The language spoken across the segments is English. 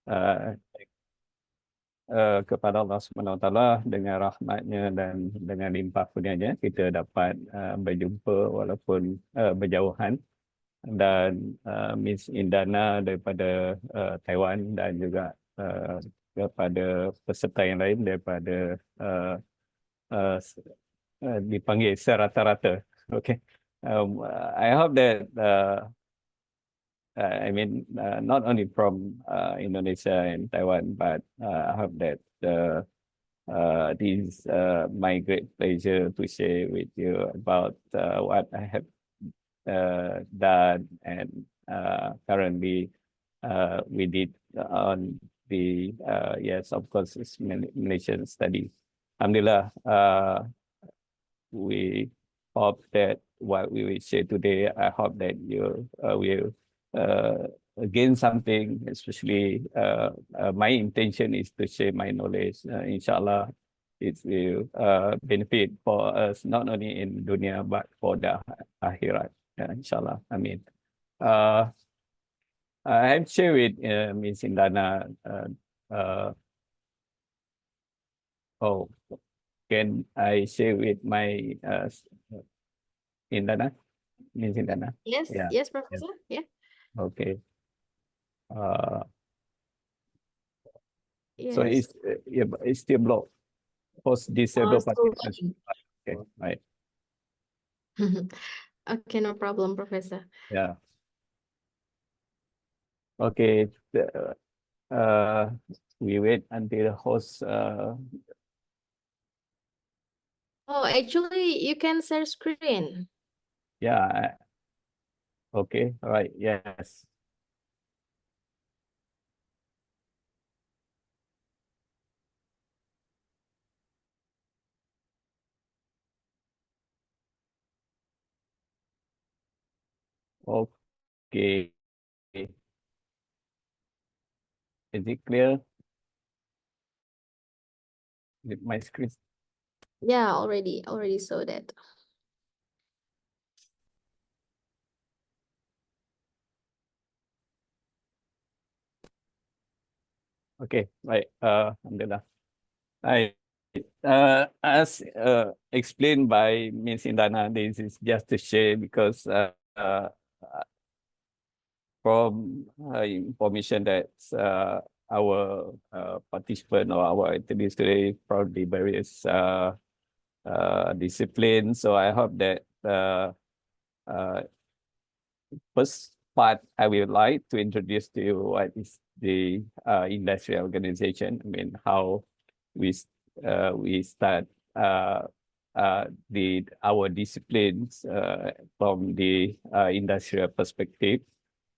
uh, kepada Allah Subhanahu Wa Taala dengan rahmatnya dan dengan limpah kurnianya kita dapat berjumpa walaupun berjauhan, dan Miss Indana daripada Taiwan, dan juga kepada peserta yang lain daripada uh, dipanggil serata-rata. Okay. I hope that I mean, not only from Indonesia and Taiwan, but I hope that this is my great pleasure to share with you about what I have done, and currently we did on the yes, of course, it's Malaysian studies. Alhamdulillah, we hope that what we will share today, I hope that you will gain something, especially my intention is to share my knowledge. Inshallah, it will benefit for us not only in dunya but for the akhirat. Inshallah, I mean, I have shared with Ms. Indana. Oh, can I share with my Indana? Ms. Indana? Yes, Yeah. yes, Professor. Yeah. Okay. So Yes. it's still blocked. Post disabled Still participants. working. Okay, right. Okay, no problem, Professor. Yeah. Okay. We wait until the host. Oh, actually, you can share screen. Yeah. Okay. All right. Yes. Okay. Is it clear with my screen? Yeah, already saw that. Okay. Right. Alhamdulillah. Right. As explained by Ms. Indana, this is just to share because from information that our participant or our attendees today from the various disciplines. So I hope that first part, I would like to introduce to you what is the industry organization. I mean, how we start our disciplines from the industrial perspective.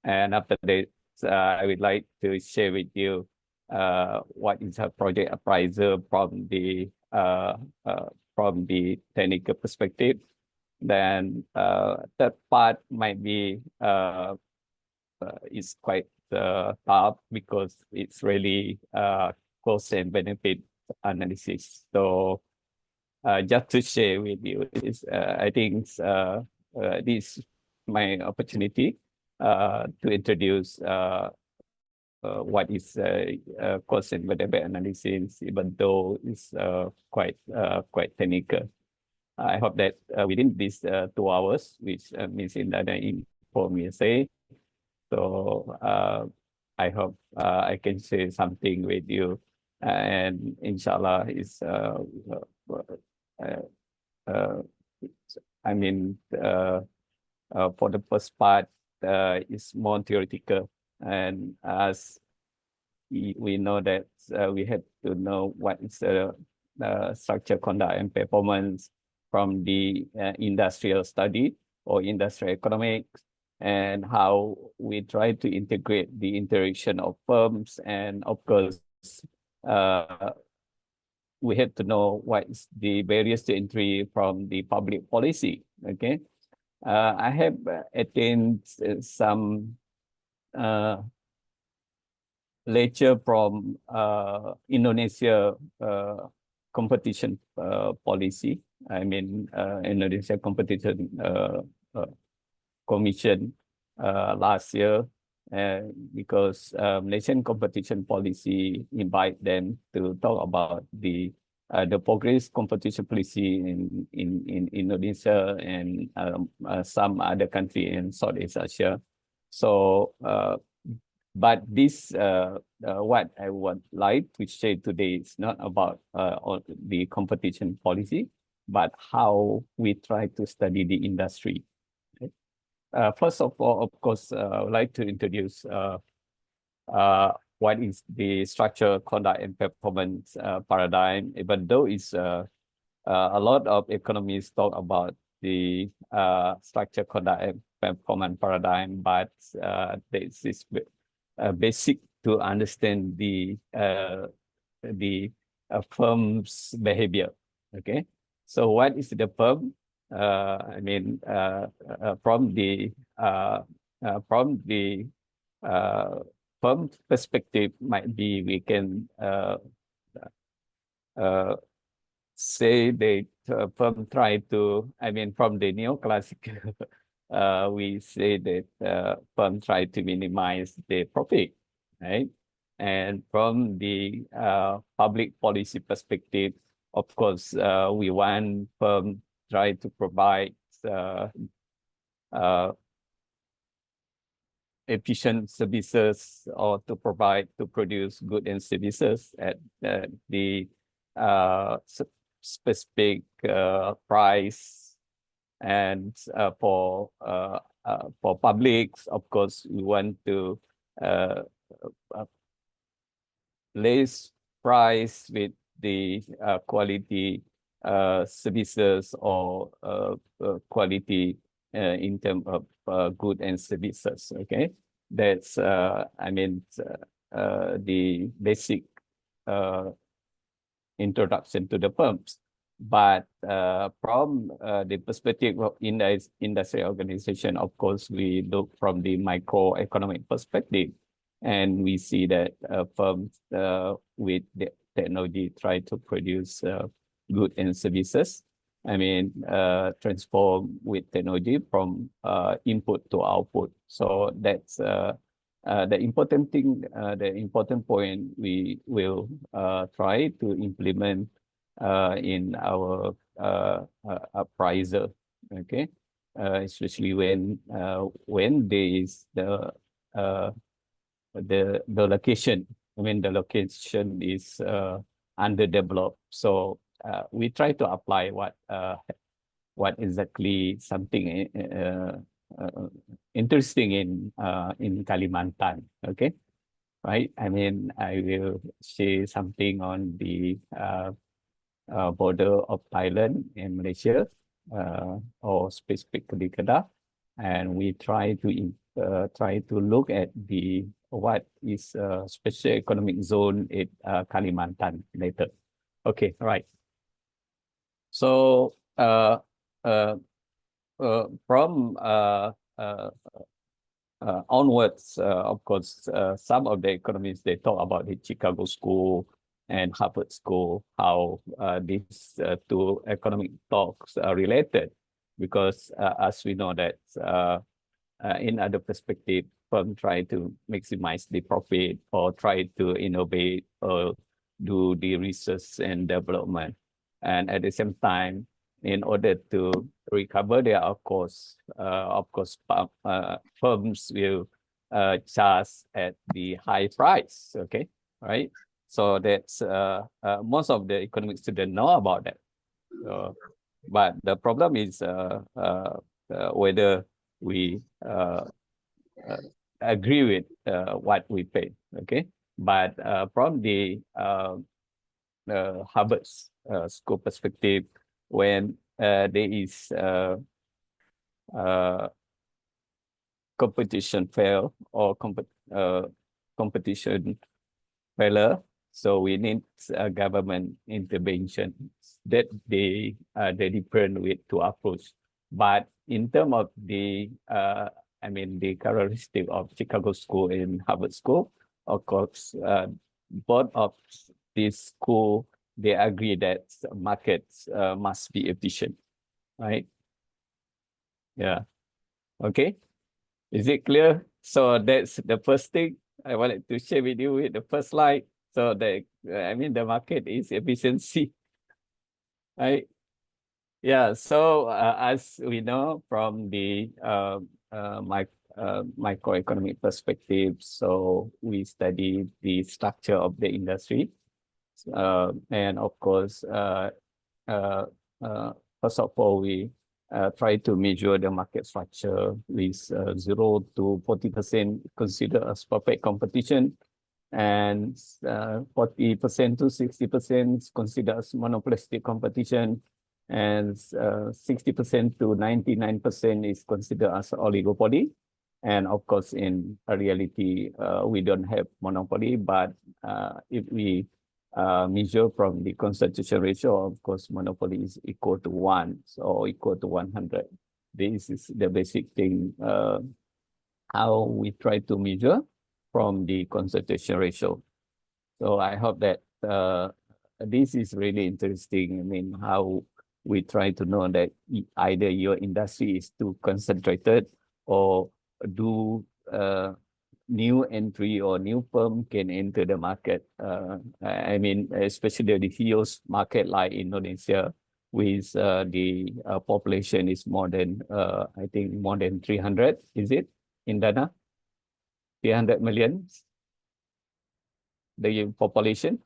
And after that, I would like to share with you what is a project appraiser from the technical perspective. Then that part might be is quite tough because it's really cost and benefit analysis. So just to share with you, I think this is my opportunity to introduce what is cost and benefit analysis, even though it's quite technical. I hope that within these 2 hours, which Ms. Indana informed me say, so I hope I can say something with you, and inshallah is I mean for the first part is more theoretical, and as we know that we have to know what is the structure, conduct, and performance from the industrial study or industrial economics, and how we try to integrate the interaction of firms, and of course we have to know what is the barriers to entry from the public policy. Okay, I have attained some lecture from Indonesia competition policy. I mean, Indonesia competition commission last year. because Malaysian competition policy invite them to talk about the progress competition policy in Indonesia and some other country in Southeast Asia. So, but this what I would like to say today is not about the competition policy, but how we try to study the industry. Okay? First of all, of course, I would like to introduce what is the structure, conduct, and performance paradigm. Even though it's a lot of economists talk about the structure, conduct, and performance paradigm, but this is basic to understand the firm's behavior. Okay, so what is the firm? I mean, from the firm perspective, might be we can say that firm try to, I mean, from the neoclassical, we say that firm try to minimize the profit, right? And from the public policy perspective, of course, we want firm try to provide efficient services or to produce goods and services at the specific price. And for publics, of course, we want to raise price with the quality services or quality in terms of goods and services. Okay, that's I mean the basic introduction to the firms. But from the perspective of industry organization, of course, we look from the microeconomic perspective, and we see that firms with the technology try to produce goods and services. I mean, transform with technology from input to output. So that's the important thing, the important point we will try to implement in our appraiser. Okay, especially when there is the location. I mean, the location is underdeveloped. So we try to apply what exactly something interesting in Kalimantan. Okay, right? I mean, I will say something on the border of Thailand and Malaysia, or specifically Kedah, and we try to look at the what is special economic zone in Kalimantan later. Okay, right. So from onwards, of course, some of the economists, they talk about the Chicago School and Harvard School, how these two economic talks are related, because as we know that in other perspective, firm try to maximize the profit or try to innovate or do the research and development. And at the same time, in order to recover their costs, of course, firms will charge at the high price. Okay, right? So that's most of the economic students know about that. But the problem is whether we agree with what we pay. Okay, but from the Harvard School perspective, when there is competition fail or competition failure, so we need government intervention that they different with to approach. But in terms of the I mean the characteristic of Chicago School and Harvard School, of course, both of these schools, they agree that markets must be efficient, right? Yeah. Okay. Is it clear So that's the first thing I wanted to share with you with the first slide. So the the market is efficiency, right? Yeah. So as we know from the microeconomic perspective, so we study the structure of the industry, and of course, uh, first of all, we try to measure the market structure with 0 to 40% considered as perfect competition, and 40% to 60% considered as monopolistic competition, and 60% to 99% is considered as oligopoly. And of course, in reality, we don't have monopoly, but if we measure from the concentration ratio, of course, monopoly is equal to 1, so equal to 100. This is the basic thing, how we try to measure from the concentration ratio. So I hope that this is really interesting. I mean, how we try to know that either your industry is too concentrated, or do new entry or new firm can enter the market. I mean, especially the huge market like Indonesia, with the population is more than, I think more than 300, is it, in Dana? 300 million, the population?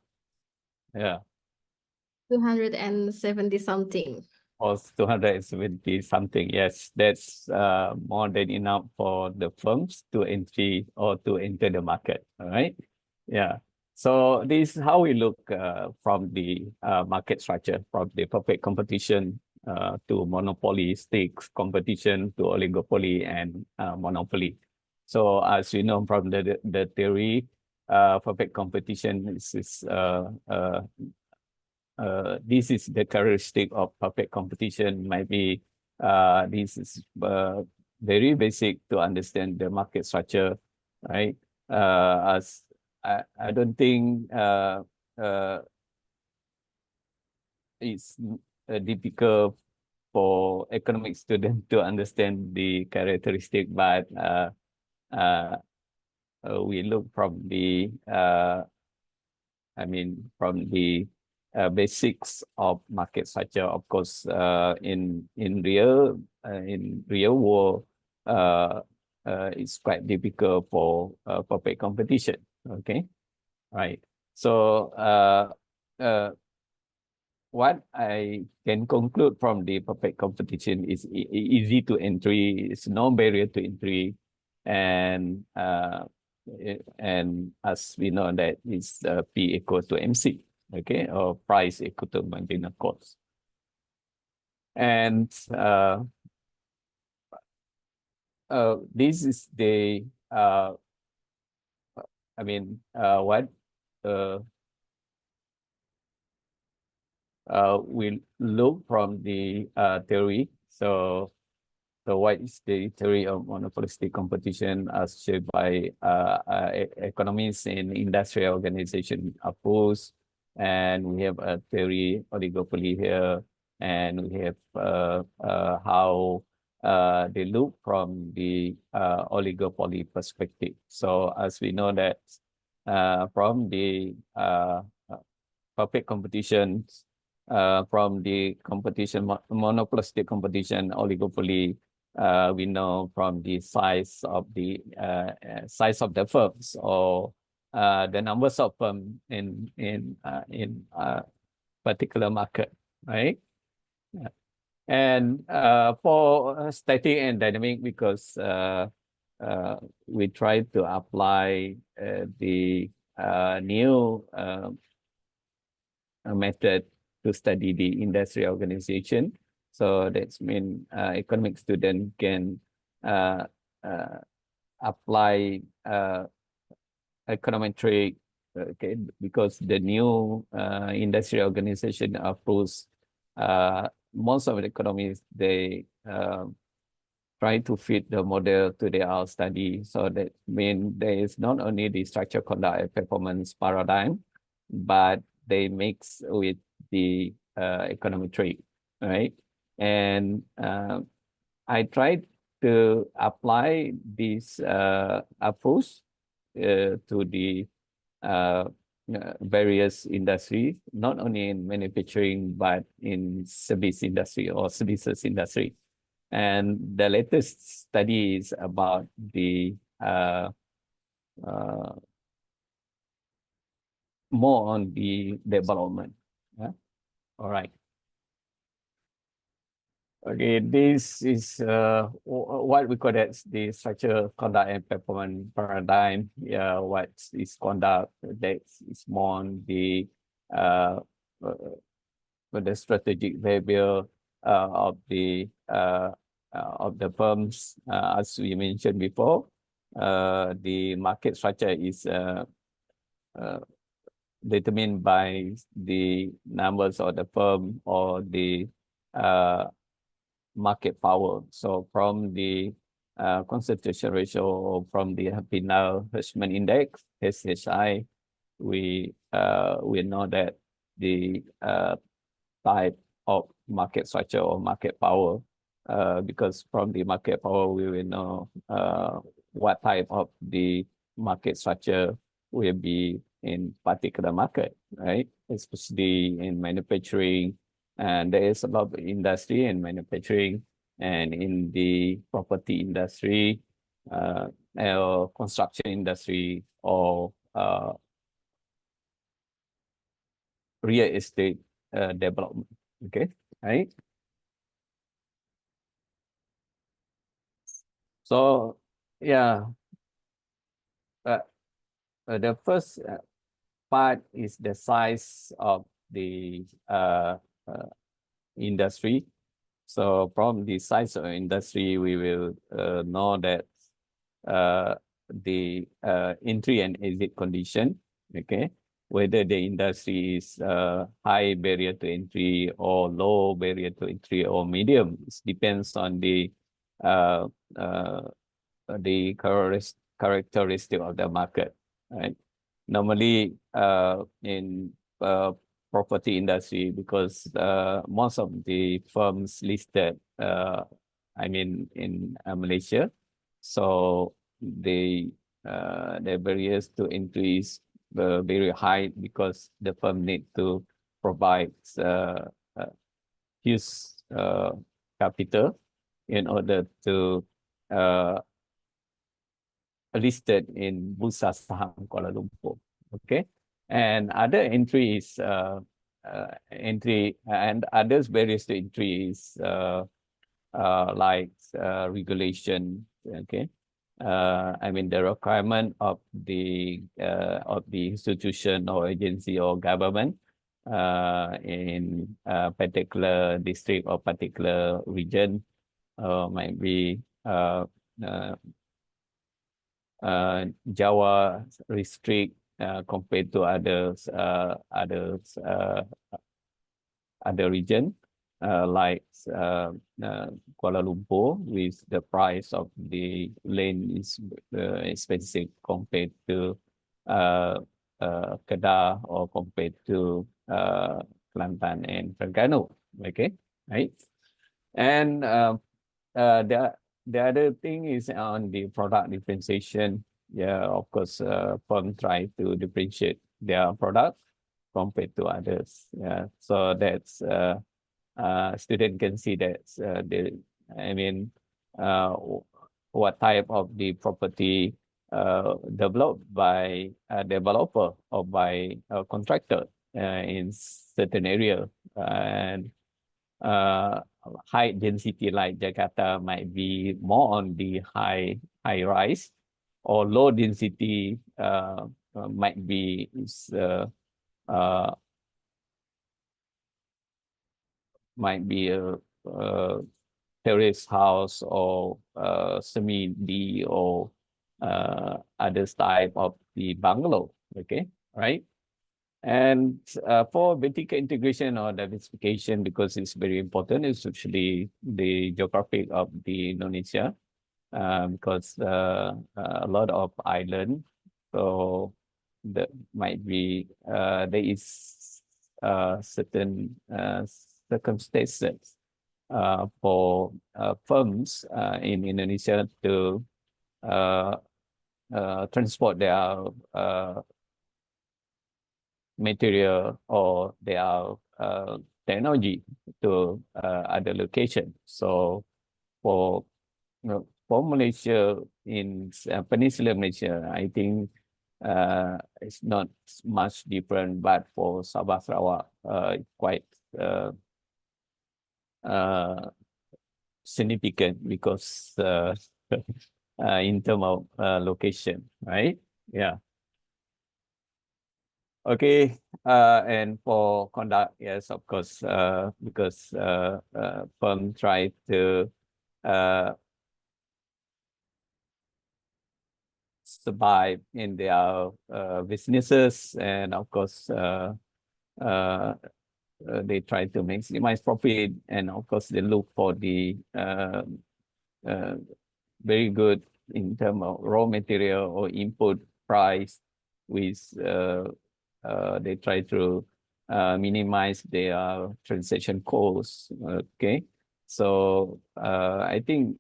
Yeah. 270 something. Or 270 something. Yes, that's more than enough for the firms to enter the market. All right. Yeah. So this is how we look from the market structure, from the perfect competition to monopolistic competition to oligopoly and monopoly. So as you know from the theory, perfect competition this is the characteristic of perfect competition. Might be this is very basic to understand the market structure, right? As I don't think it's difficult for economic students to understand the characteristic, but we look from the from the basics of market structure. Of course, in real world, it's quite difficult for perfect competition. Okay, right. So what I can conclude from the perfect competition is easy to entry. It's no barrier to entry, and as we know that is P equal to MC. Okay, or price equal to marginal cost. And this is the what we look from the theory. So what is the theory of monopolistic competition as shared by economists in industrial organization approach? And we have a theory oligopoly here, and we have how they look from the oligopoly perspective. So as we know that from the perfect competition, from the competition, monopolistic competition, oligopoly, we know from the size of the firms, or the numbers of firms in particular market, right? Yeah. And for static and dynamic, because we try to apply the new method to study the industry organization. So that's mean economic student can apply econometric, okay, because the new industry organization approach, most of the economists, they try to fit the model to their study. So that means there is not only the structure, conduct, and performance paradigm, but they mix with the econometric, right? And I tried to apply this approach to the various industries, not only in manufacturing, but in service industry or services industry. And the latest study is about the more on the development. Yeah? All right. Okay, this is what we call as the structure, conduct, and performance paradigm. Yeah, what is conduct? That is more on the strategic behavior of the firms, as we mentioned before. The market structure is determined by the numbers of the firm or the market power. So from the concentration ratio or from the Pinal Hirschman Index, SHI, we know that the type of market structure or market power, because from the market power we will know what type of the market structure will be in particular market, right? Especially in manufacturing, and there is a lot of industry in manufacturing and in the property industry, or construction industry, or real estate development. Okay, right? So yeah, the first part is the size of the industry. So from the size of industry, we will know that the entry and exit condition, okay, whether the industry is high barrier to entry or low barrier to entry or medium. It depends on the characteristic of the market, right? Normally, in property industry, because most of the firms listed, I mean, in Malaysia, so the barriers to entry is very high because the firm need to provide huge capital in order to listed in Bursa Saham Kuala Lumpur. Okay, and other entry is entry and others barriers to entry is like regulation. Okay, I mean the requirement of the institution or agency or government in a particular district or particular region, might be Jawa restrict compared to other region, like Kuala Lumpur, with the price of the land is expensive compared to Kedah or compared to Kelantan and Terengganu. Okay, right? And the other thing is on the product differentiation. Yeah, of course, firm try to differentiate their product compared to others. Yeah, so that's student can see that what type of the property developed by a developer or by a contractor in certain area, and high density like Jakarta might be more on the high rise, or low density might be a terrace house or semi-D or other type of the bungalow. Okay, right? And for vertical integration or diversification, because it's very important, especially the geographic of the Indonesia, because a lot of island, so that might be there is certain circumstances for firms in Indonesia to transport their material or their technology to other locations. So for for Malaysia, in Peninsular Malaysia, I think it's not much different, but for Sabah Sarawak, quite significant because in terms of location, right? Yeah. Okay, and for conduct, yes, of course, because firm try to survive in their businesses, and of course, they try to maximize profit, and of course, they look for the very good in terms of raw material or input price, with they try to minimize their transaction costs. Okay, so I think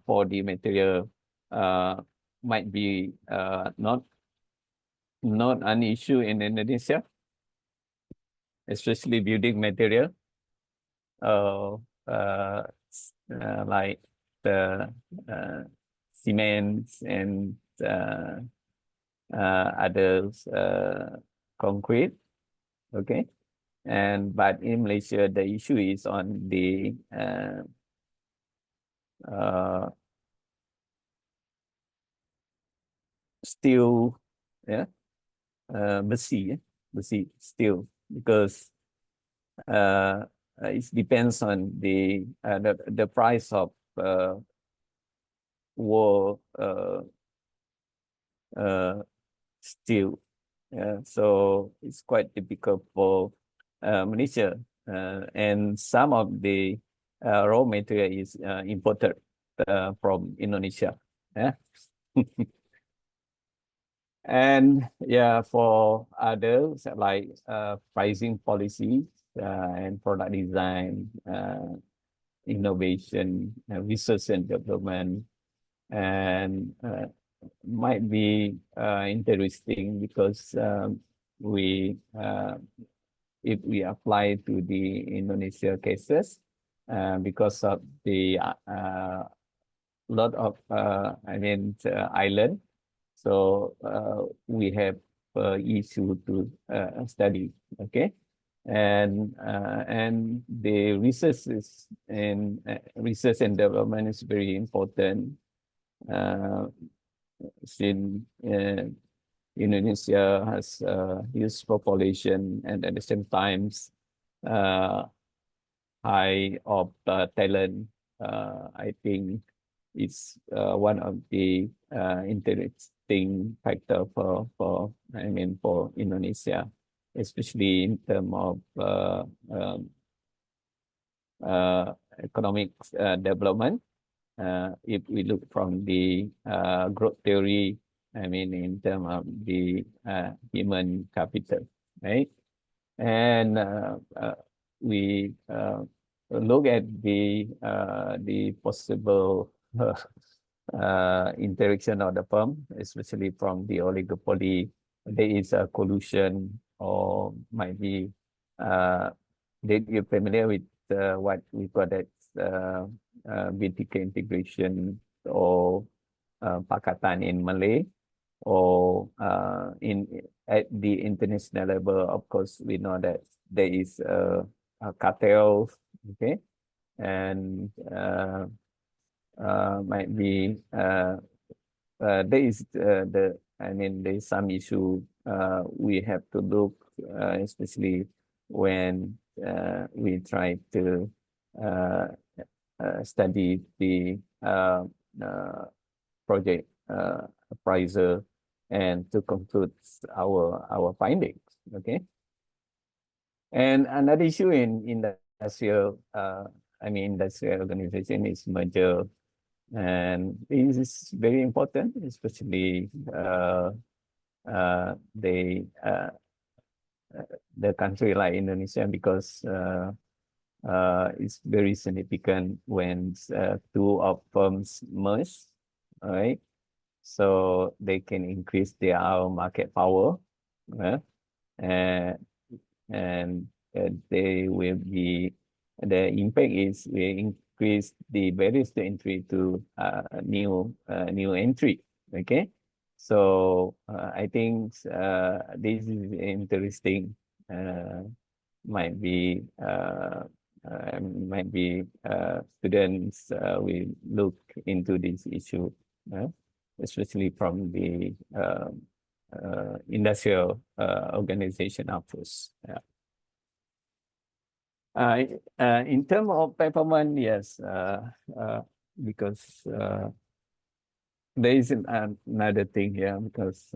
for the material might be not an issue in Indonesia, especially building material, like the cements and others, concrete. Okay, but in Malaysia the issue is on the steel, yeah, besi steel, because it depends on the price of war steel. Yeah, so it's quite difficult for Malaysia, and some of the raw material is imported from Indonesia. Yeah. And yeah, for others like pricing policies and product design, innovation, research and development, and might be interesting because we if we apply to the Indonesia cases, because of the lot of island, so we have issue to study. Okay, and the research and development is very important, since Indonesia has a huge population, and at the same time high of talent. I think it's one of the interesting factor for Indonesia, especially in terms of economic development. If we look from the growth theory, in terms of the human capital, right? And we look at the possible interaction of the firm, especially from the oligopoly. There is a collusion, or might be you're familiar with what we call that vertical integration, or pakatan in Malay, or at the international level. Of course, we know that there is a cartel. Okay, and might be there is there's some issue we have to look, especially when we try to study the project appraiser, and to conclude our findings. Okay, and another issue in industrial industrial organization is merger, and this is very important, especially the country like Indonesia, because is very significant when two of firms merge, all right? So they can increase their market power, and they will be, the impact is will increase the barriers to entry to new entry. Okay, so I think this is interesting. Might be students will look into this issue, especially from the industrial organization approach. Yeah. In terms of performance, yes, because there is another thing here, because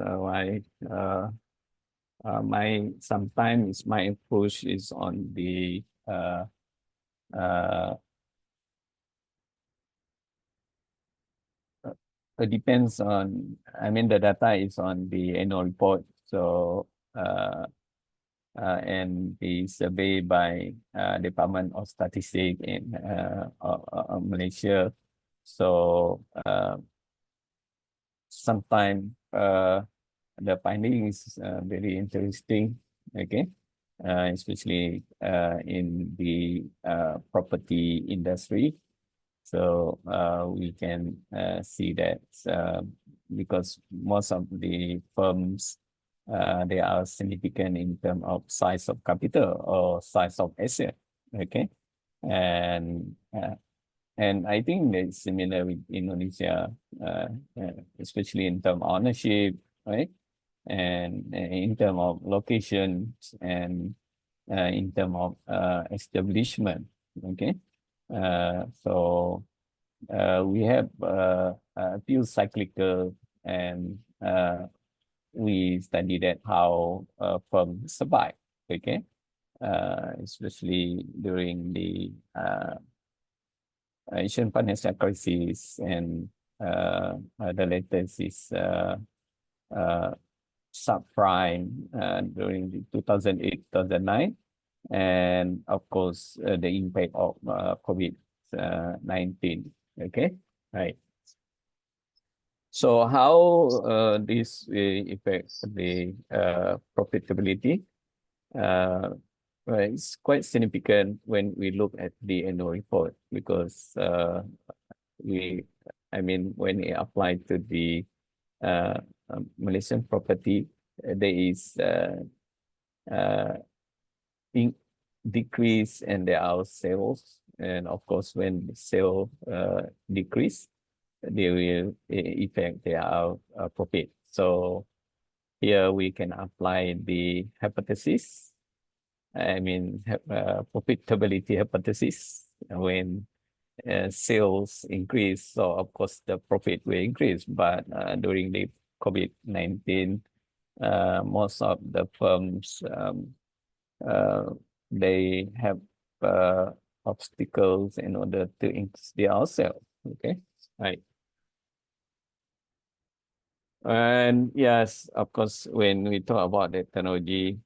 sometimes my approach is on the it depends on, I mean, the data is on the annual report. So and the survey by Department of Statistics in Malaysia. So sometimes the finding is very interesting, okay, especially in the property industry. So we can see that because most of the firms, they are significant in terms of size of capital or size of asset, okay, and I think it's similar with Indonesia, especially in terms of ownership, right, and in terms of locations, and in terms of establishment, okay. So we have a few cyclical, and we study that how firms survive, okay, especially during the Asian financial crisis, and the latest is subprime during the 2008-2009. And of course, the impact of COVID-19. Okay, right. So how this affects the profitability? It's quite significant when we look at the annual report, because when we apply to the Malaysian property, there is decrease in their sales, and of course when the sale decrease, they will affect their profit. So here we can apply the hypothesis, profitability hypothesis. When sales increase, so of course the profit will increase. But during the COVID-19, most of the firms, they have obstacles in order to increase their sales. Okay, right. And yes, of course, when we talk about the technology,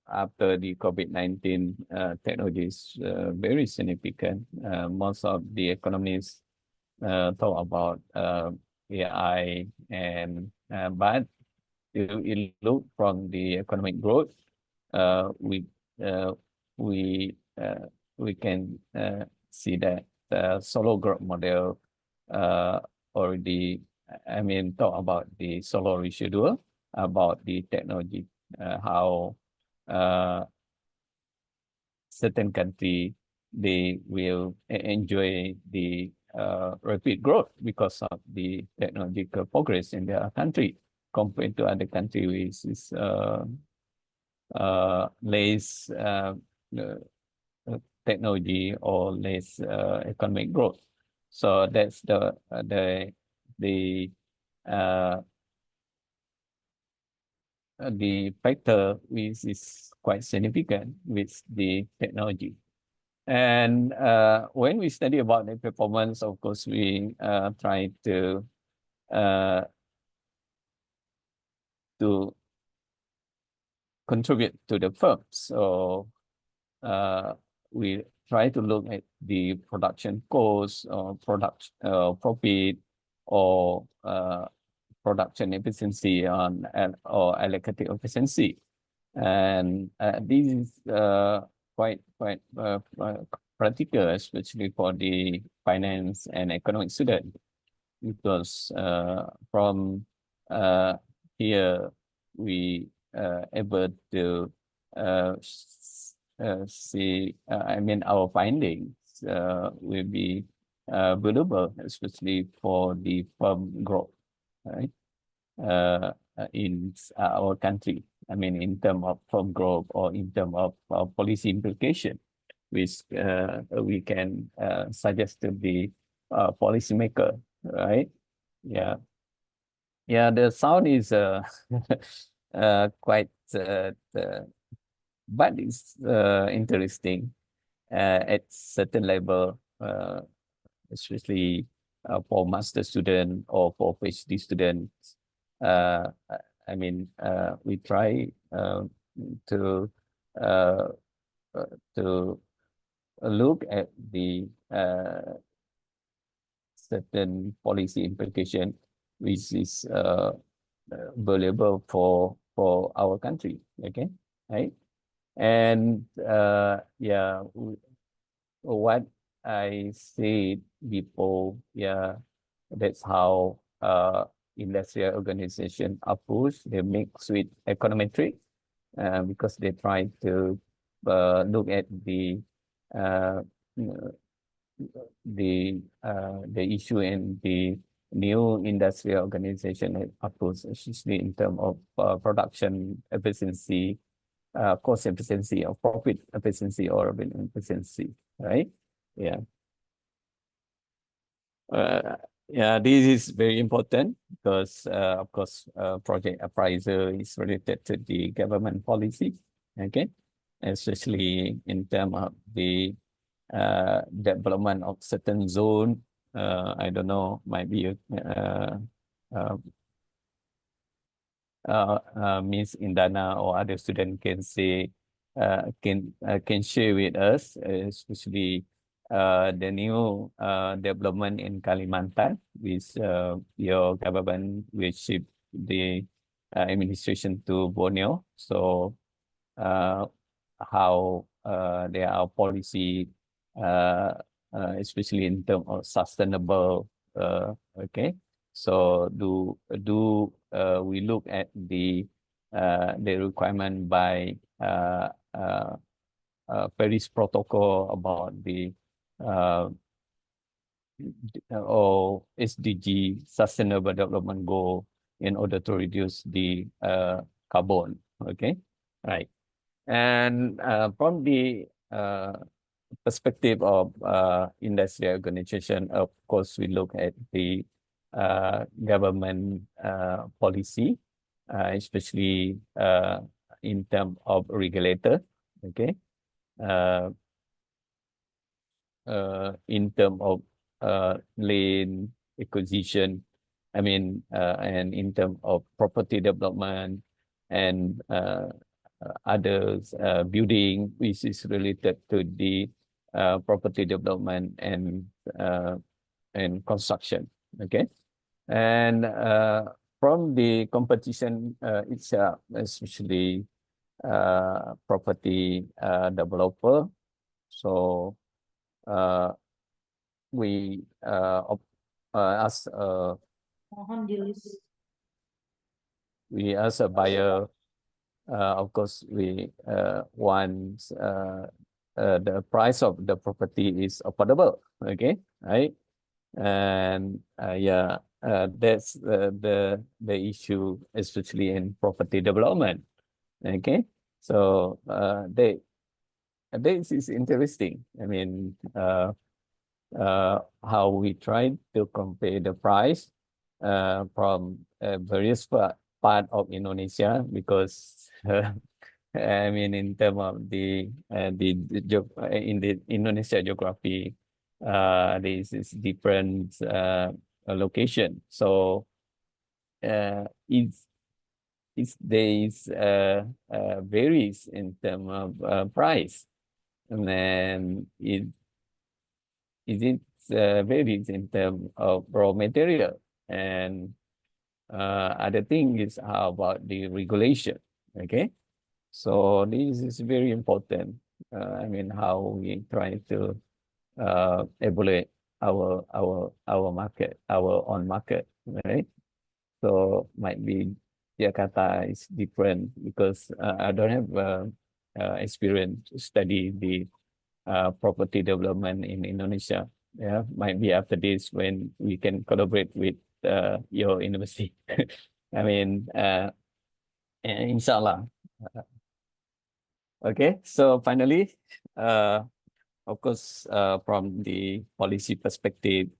after the COVID-19, technology is very significant. Most of the economists talk about AI, and but you look from the economic growth, we can see that the solo growth model already, talk about the solo residual, about the technology, how certain country, they will enjoy the rapid growth because of the technological progress in their country, compared to other country which is less technology or less economic growth. So that's the factor which is quite significant with the technology. And when we study about the performance, of course, we try to contribute to the firm. So we try to look at the production cost or product profit or production efficiency or allocative efficiency. And this is quite practical, especially for the finance and economic student, because from here we able to see, I mean, our findings will be valuable, especially for the firm growth, right? In our country. I mean, in terms of firm growth or in terms of policy implication, which we can suggest to the policymaker, right? Yeah. Yeah, the sound is quite, but it's interesting at certain level, especially for master student or for PhD students. I mean, we try to look at the certain policy implication, which is valuable for our country. Okay, right? And yeah, what I said before, yeah, that's how industrial organization approach they mix with econometric, because they try to look at the issue in the new industrial organization approach, especially in terms of production efficiency, cost efficiency, or profit efficiency, or revenue efficiency, right? Yeah. Yeah, this is very important because, of course, project appraisal is related to the government policy, okay? Especially in terms of the development of certain zone. I don't know, might be Miss Indana or other student can say, can share with us, especially the new development in Kalimantan, with your government will shift the administration to Borneo. So how there are policy, especially in terms of sustainable, okay. So do we look at the requirement by Paris Protocol about the or SDG, Sustainable Development Goal, in order to reduce the carbon, okay, right. And from the perspective of industrial organization, of course, we look at the government policy, especially in terms of regulator, okay, in terms of land acquisition, I mean, and in terms of property development and others, building, which is related to the property development and construction, okay. And from the competition itself, especially property developer, so we as a buyer, of course, we want the price of the property is affordable, okay, right? And yeah, that's the issue, especially in property development, okay. So this is interesting. I mean, how we try to compare the price from various part of Indonesia, because I mean, in terms of in the Indonesia geography, this is different location. So it's days varies in terms of price. and then it varies in terms of raw material, and other thing is how about the regulation. Okay, so this is very important. I mean, how we try to evaluate our market, our own market, right? So might be Jakarta is different because I don't have experience to study the property development in Indonesia. Yeah, might be after this when we can collaborate with your university. I mean, inshallah. Okay, so finally, of course, from the policy perspective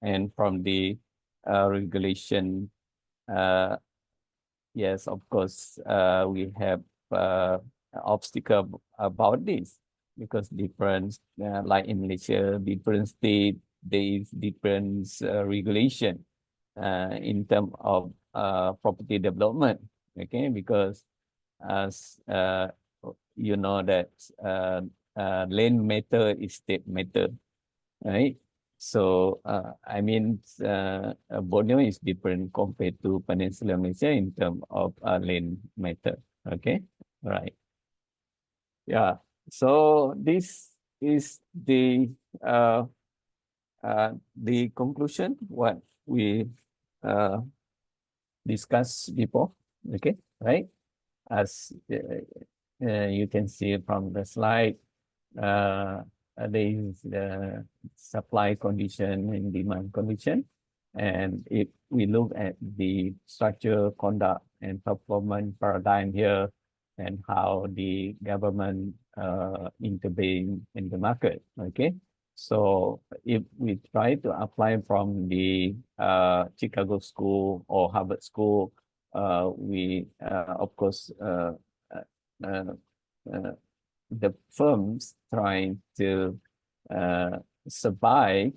and from the regulation, yes, of course, we have obstacle about this because different, like in Malaysia, different state, there is different regulation in terms of property development. Okay, because as you know that land matter is state matter, right? So I mean, Borneo is different compared to Peninsula Malaysia in terms of land matter. Okay, right. Yeah. So this is the conclusion what we discussed before. Okay, right? As you can see from the slide, there is the supply condition and demand condition. And if we look at the structure, conduct, and performance paradigm here, and how the government intervene in the market, okay? So if we try to apply from the Chicago School or Harvard School, we, of course, uh, the firms trying to survive,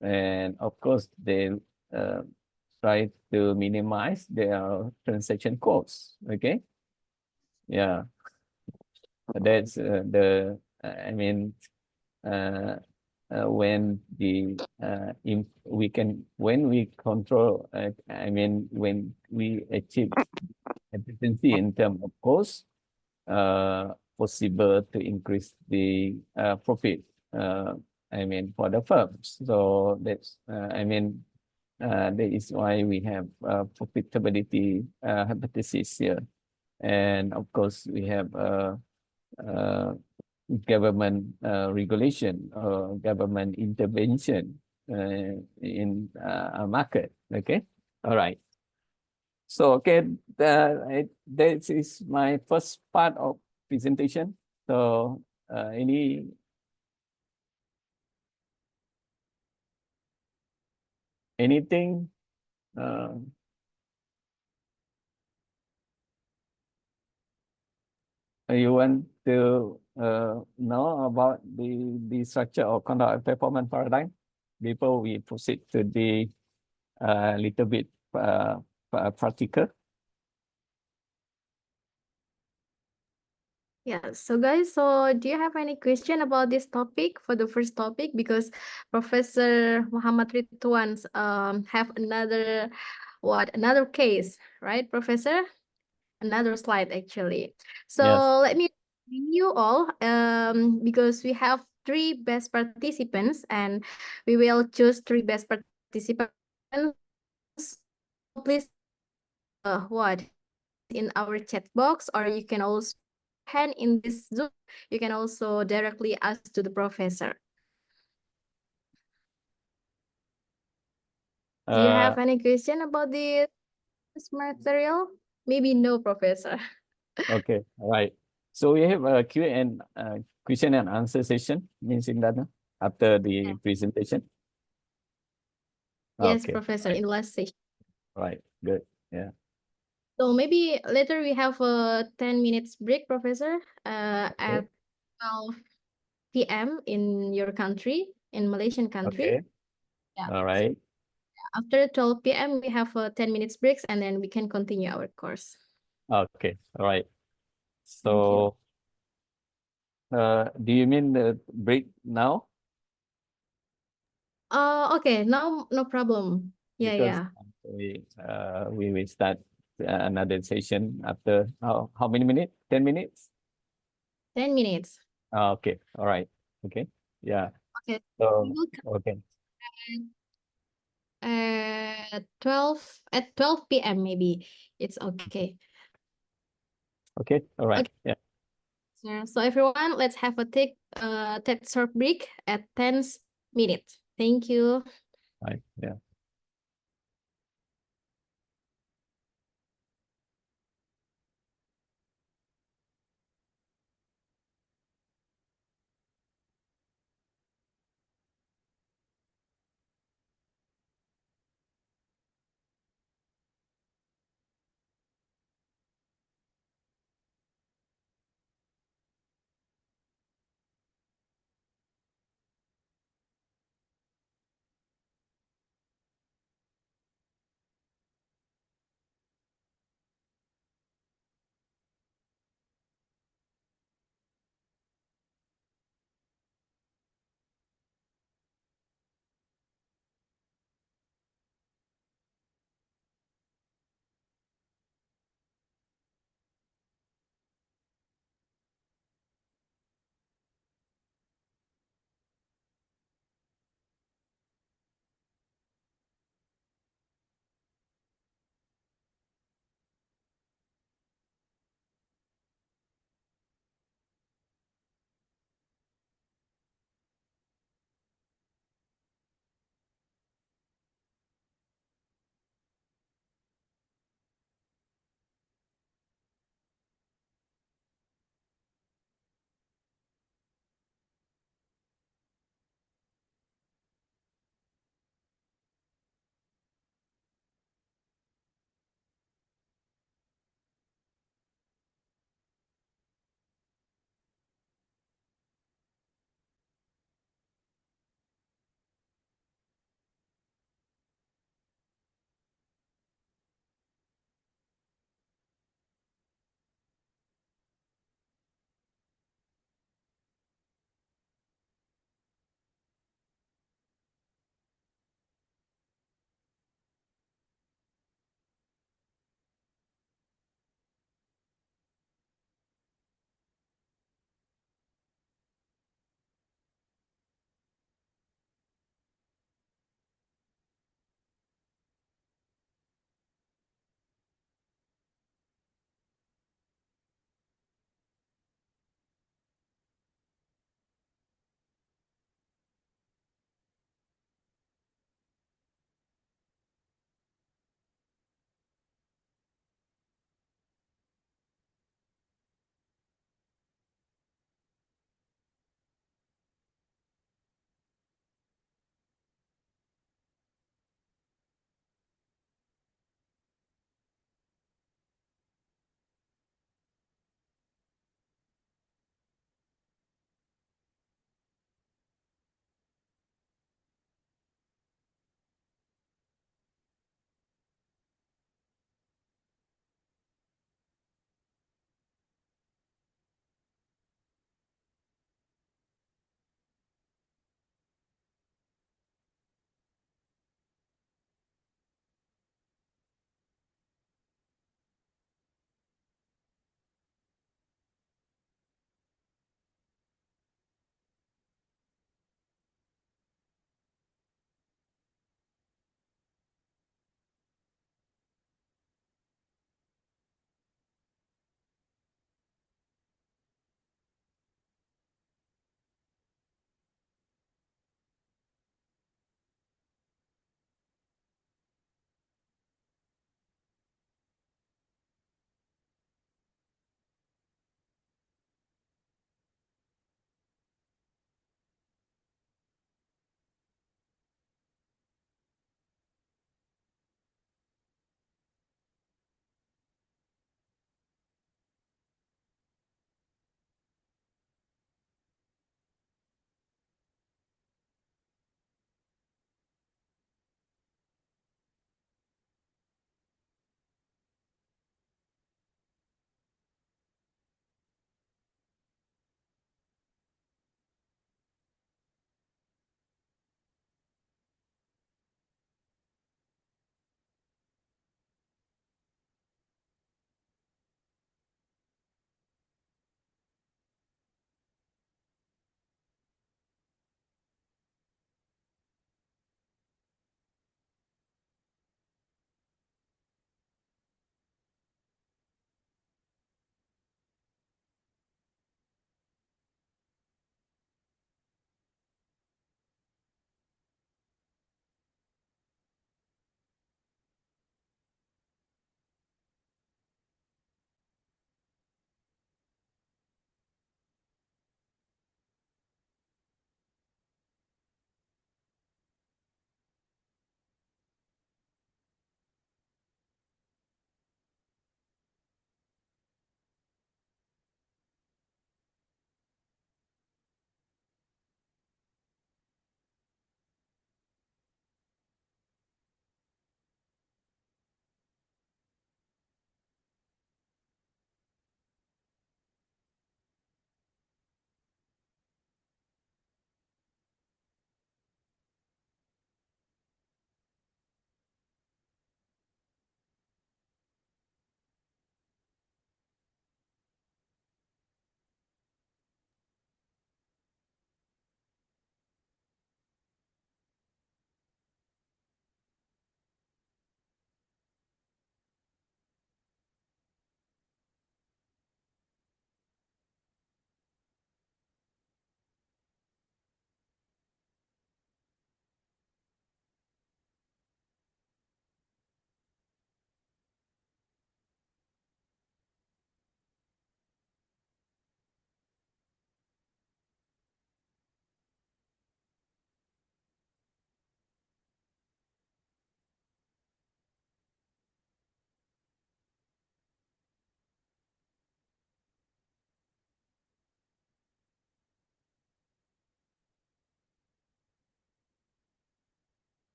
and of course they try to minimize their transaction costs. Okay, yeah, that's I mean, when the when we control, I mean, when we achieve efficiency in terms of cost, possible to increase the profit. I mean, for the firms. So that's I mean, that is why we have profitability hypothesis here, and of course we have government regulation or government intervention in a market. Okay, all right. So, okay, that is my first part of presentation. So, anything you want to know about the structure of conduct and performance paradigm before we proceed to the little bit practical? Yeah, so guys, so do you have any question about this topic for the first topic? Because Professor Muhammad Ridwan's have another case, right, Professor? Another slide actually. So Yes. let me remind you all because we have three best participants and we will choose three best participants. So please what in our chat box, or you can also hand in this Zoom. You can also directly ask to the professor. Do you have any question about this material? Maybe no, professor. Okay, all right. So we have a Q and question and answer session, means in that after the presentation. Yes, Okay, professor, in last session. right, good, yeah. So maybe later we have a 10 minutes break, professor, Okay. at 12 p.m. in your country, in Malaysian country. Okay, Yeah. all right, After 12 p.m. we have a 10 minutes breaks and then we can continue our course. okay, all right. Thank you. So Do you mean the break now? Okay, no problem. Yeah, Because yeah. we will start another session after how many minutes? 10 minutes? 10 minutes. Okay, all right. Okay, yeah. Okay. We So will okay, at 12 p.m. maybe. It's okay. okay, all right. Okay. Yeah, So everyone, let's have a take short break at 10 minutes. Thank you. right. Yeah.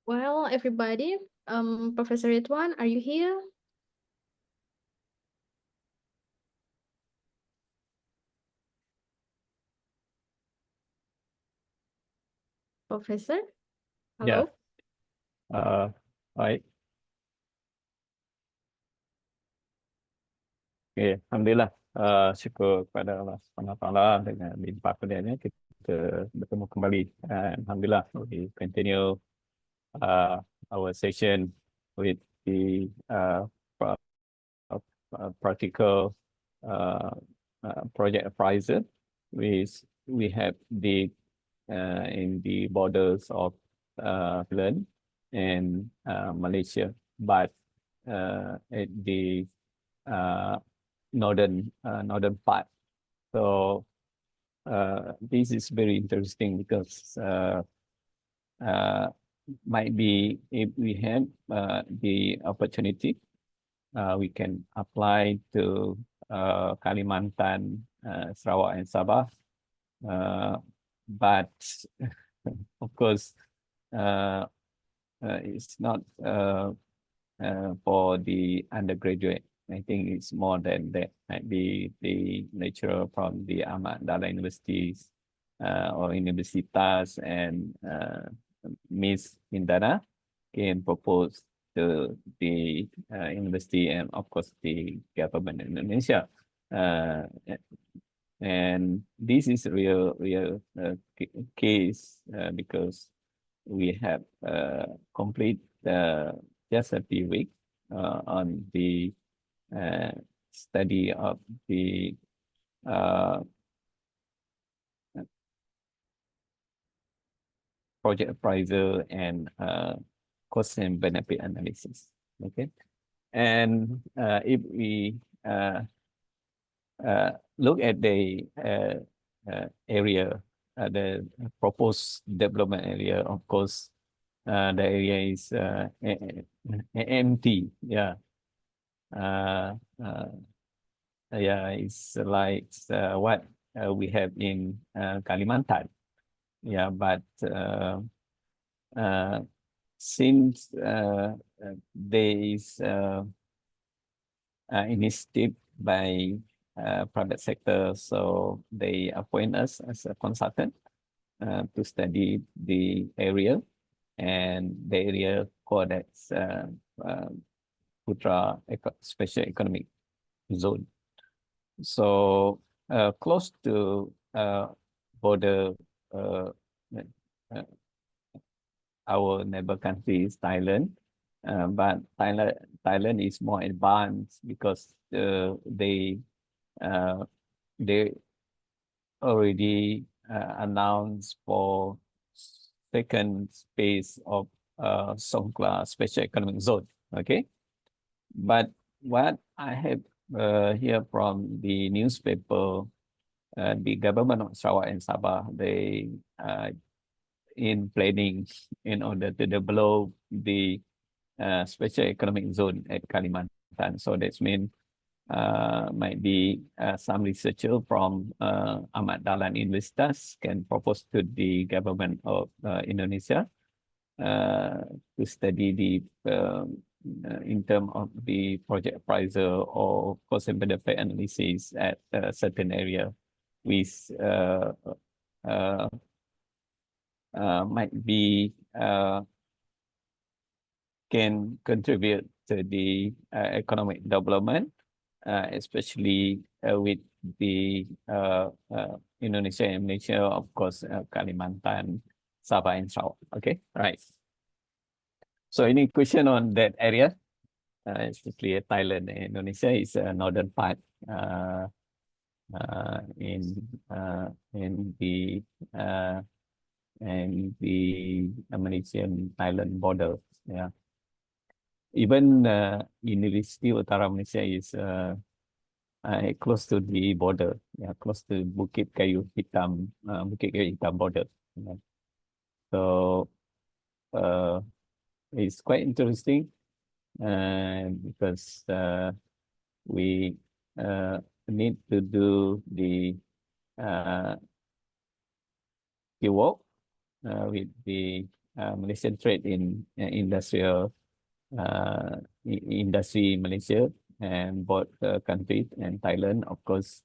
Well, everybody, Professor Ridwan, are you here? Professor? Yeah. Hello? Baik. Okay, Alhamdulillah. Syukur kepada Allah SWT dengan limpah kurnianya kita bertemu kembali. Alhamdulillah, we continue our session with the practical project appraisal. We have the in the borders of Thailand and Malaysia, but at the northern part. So this is very interesting because might be if we have the opportunity, we can apply to Kalimantan, Sarawak, and Sabah. But of course, it's not for the undergraduate. I think it's more than that. Might be the lecturer from the Ahmad Dahlan universities or universitas and Miss Indana can propose to the university and of course the government in Indonesia. And this is a real case because we have complete just a few weeks on the study of the project appraisal and cost and benefit analysis. Okay, and if we look at the area, the proposed development area, of course, the area is empty. Yeah. Yeah, it's like what we have in Kalimantan. Yeah, but since there is initiative by private sector, so they appoint us as a consultant to study the area, and the area called as Putra Special Economic Zone. So close to border our neighbor country is Thailand, but Thailand is more advanced because they already announced for second phase of Songkla Special Economic Zone. Okay, but what I have here from the newspaper, the government of Sarawak and Sabah, they in planning in order to develop the special economic zone at Kalimantan. So that means might be some researcher from Ahmad Dahlan Universitas can propose to the government of Indonesia to study the in terms of the project appraisal or cost and benefit analysis at a certain area, which might be can contribute to the economic development, especially with the Indonesia and Malaysia, of course, Kalimantan, Sabah, and Sarawak. Okay, right. So any question on that area, especially Thailand and Indonesia is a northern part in the Malaysian Thailand border. Yeah. Even University Utara Malaysia is close to the border, yeah, close to Bukit Kayu Hitam border. Yeah. So it's quite interesting because we need to do the work with the Malaysian trade in industrial industry in Malaysia and both countries and Thailand. Of course,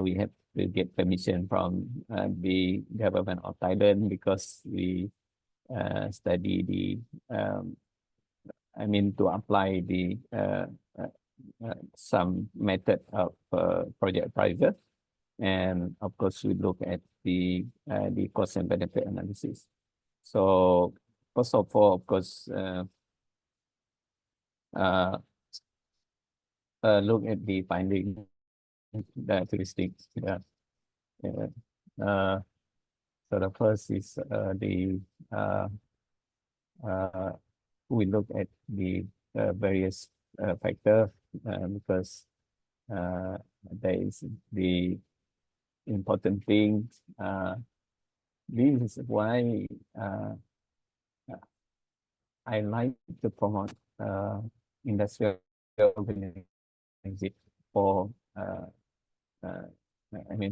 we have to get permission from the government of Thailand because we study the to apply the some method of project appraisal, and of course we look at the cost and benefit analysis. So first of all, of course, look at the finding characteristics. So the first is we look at the various factors because there is the important thing. This is why I like to promote industrial organization for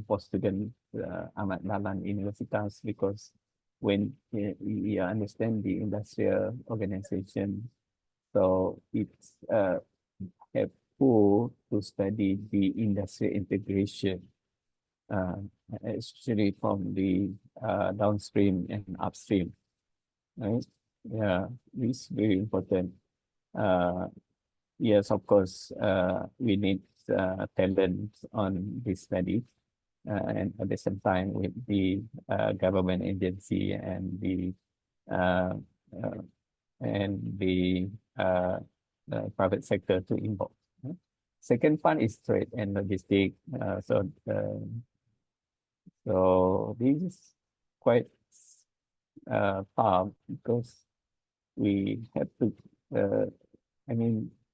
for students Ahmad Dahlan universities, because when you understand the industrial organization, so it's helpful to study the industrial integration, especially from the downstream and upstream, right? Yeah, it's very important. Yes, of course, we need talent on this study, and at the same time with the government agency and the private sector to involve. Second part is trade and logistics. So this is quite tough because we have to.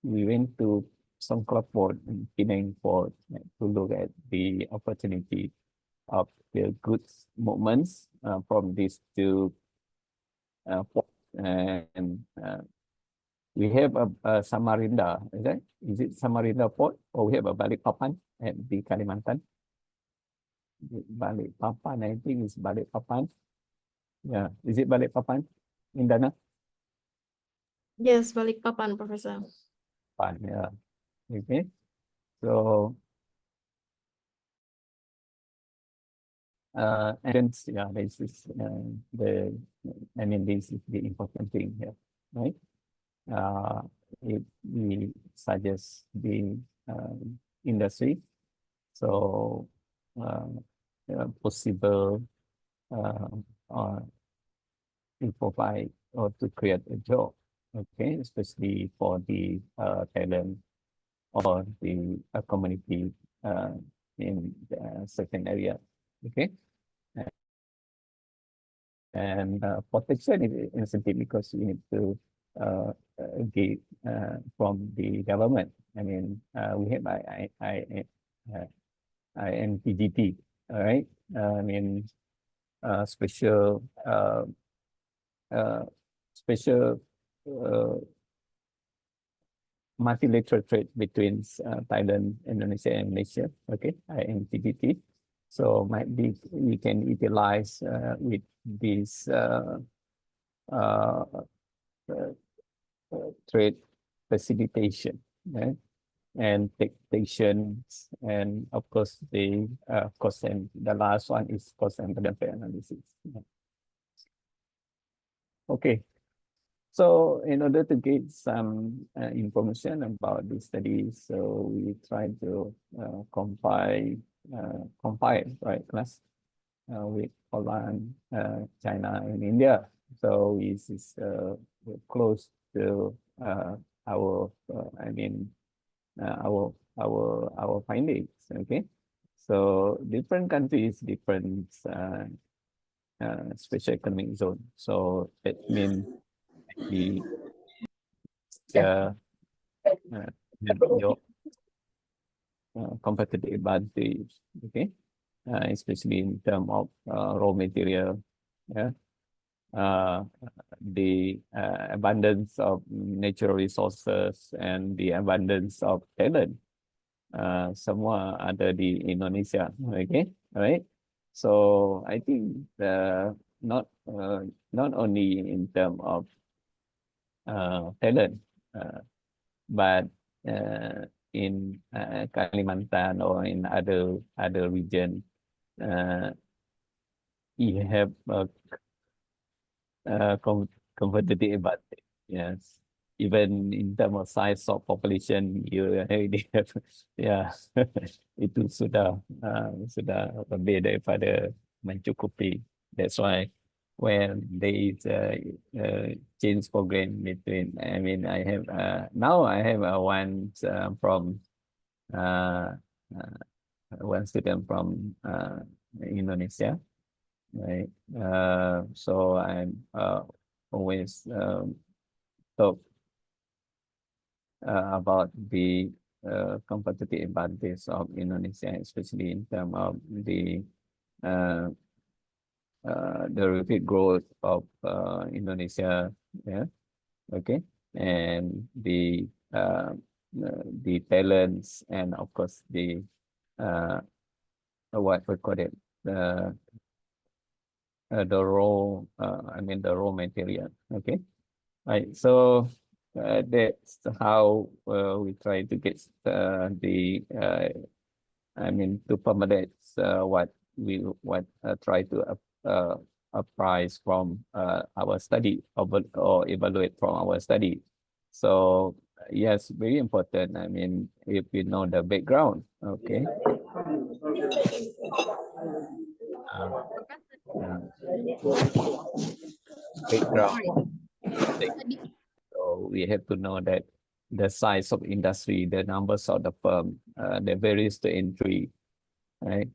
We went to some club board in Penang for to look at the opportunity of the goods movements from these two ports, and we have a Samarinda, is it Samarinda port, or we have a Balikpapan at the Kalimantan? Balikpapan, I think it's Balikpapan. Yeah, is it Balikpapan, Indana? Yes, Balikpapan, Professor. Yeah. Okay. So and yeah, this is this is the important thing here, right? If we suggest the industry, so possible to provide or to create a job, okay, especially for the talent or the community in certain area, okay. And protection is incentive because we need to get from the government. We have INPGT, all right. Special multilateral trade between Thailand, Indonesia, and Malaysia. Okay, INPGT. So might be we can utilize with this trade facilitation, right? And taxations, and of course the cost, and the last one is cost and benefit analysis. Okay, so in order to get some information about this study, so we try to compile, right, class, with Poland, China, and India. So this is close to our findings. Okay, so different countries, different special economic zone. So that means the your competitive advantage, okay, especially in terms of raw material, yeah, the abundance of natural resources and the abundance of talent, semua ada di Indonesia, okay, right? So I think not only in terms of talent, but in Kalimantan or in other region, you have competitive advantage. Yes, even in terms of size of population, you already have, yeah, itu sudah lebih daripada mencukupi. That's why when there is a change program between, I mean, I have now I have one from one student from Indonesia, right? So I'm always talk about the competitive advantage of Indonesia, especially in terms of the rapid growth of Indonesia, yeah, okay, and the talents, and of course the what we call it, the raw, I mean the raw material, okay, right. So that's how we try to get I mean to accommodate what we try to price from our study, or evaluate from our study. So yes, very important. I mean, if we know the background, okay. Background. So we have to know that the size of industry, the numbers of the firm, the varies the entry, right?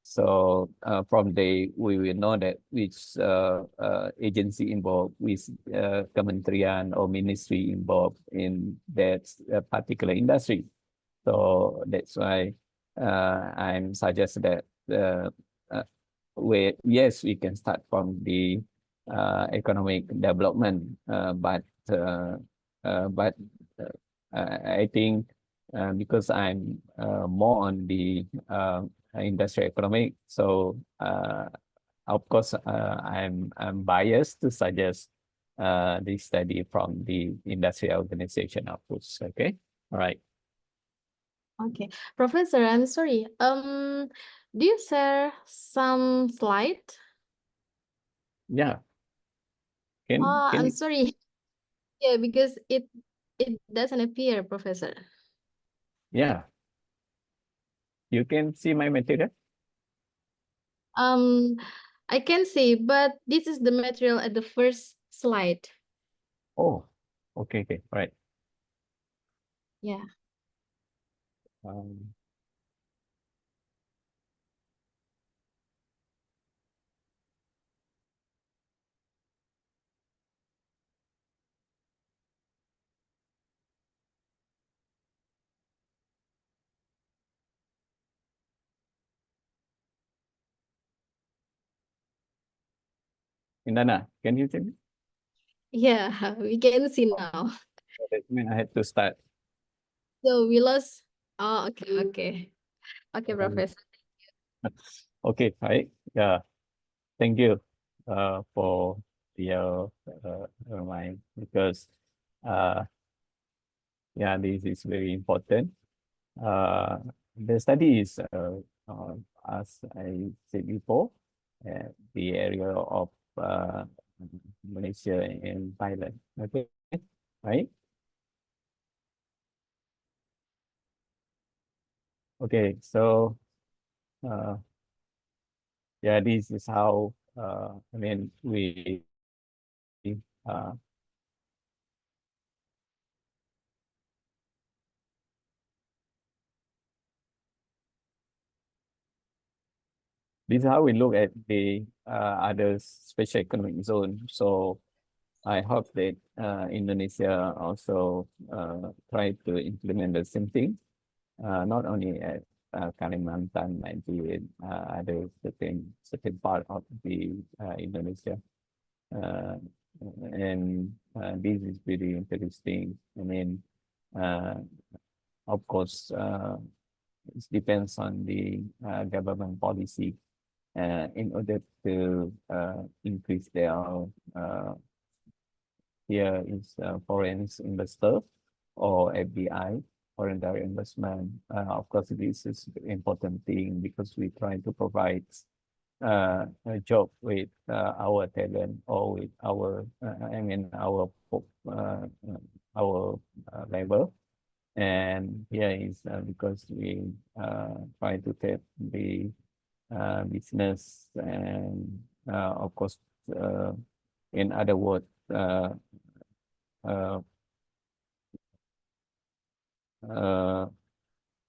So from there, we will know that which agency involved, which kementerian or ministry involved in that particular industry. So that's why I'm suggest that yes, we can start from the economic development, but I think because I'm more on the industrial economic, so of course I'm biased to suggest the study from the industrial organization outputs. Okay, all right. Okay, Professor, I'm sorry. Do you share some slide? Yeah. I'm sorry. Yeah, because it doesn't appear, Professor. Yeah. You can see my material? I can see, but this is the material at the first slide. Oh, okay, all right. Yeah. Indana, can you see me? Yeah, we can see now. That means I had to start. So we lost. Oh, okay, Professor. Okay, right. Yeah, thank you for your remind, because yeah, this is very important. The study is as I said before, the area of Malaysia and Thailand. Okay, right? Okay, so yeah, this is how I mean we this is how we look at the other special economic zone. So I hope that Indonesia also try to implement the same thing, not only at Kalimantan, might be other certain part of the Indonesia. And this is really interesting. I mean, of course, it depends on the government policy. in order to increase their here is foreign investor or FBI, foreign direct investment. Of course, this is an important thing because we try to provide a job with our talent or with our, our labor. And here is because we try to tap the business and of course, in other words,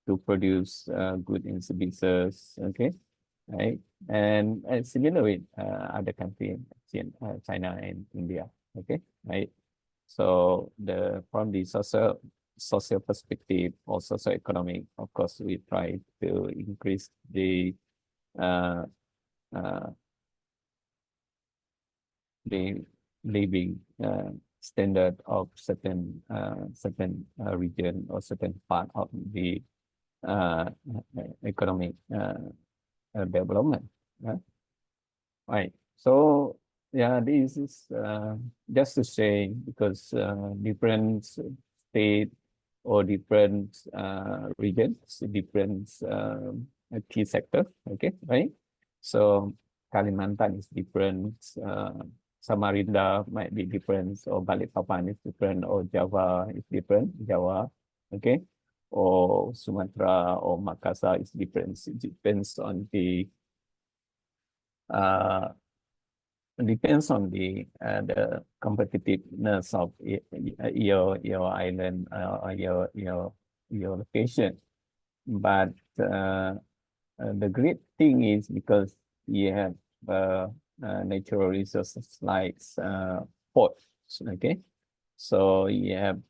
to produce goods and services, okay, right? And similar with other countries, China and India, okay, right? So from the social perspective or socio-economic, of course, we try to increase the living standard of certain region or certain part of the economic development. Right. So yeah, this is just to say because different state or different regions, different key sector. Okay, right. So Kalimantan is different. Samarinda might be different, or Balikpapan is different, or Java is different. Java, okay, or Sumatra or Makassar is different. It depends on the competitiveness of your island or your location. But the great thing is because you have natural resources like ports, okay, so you have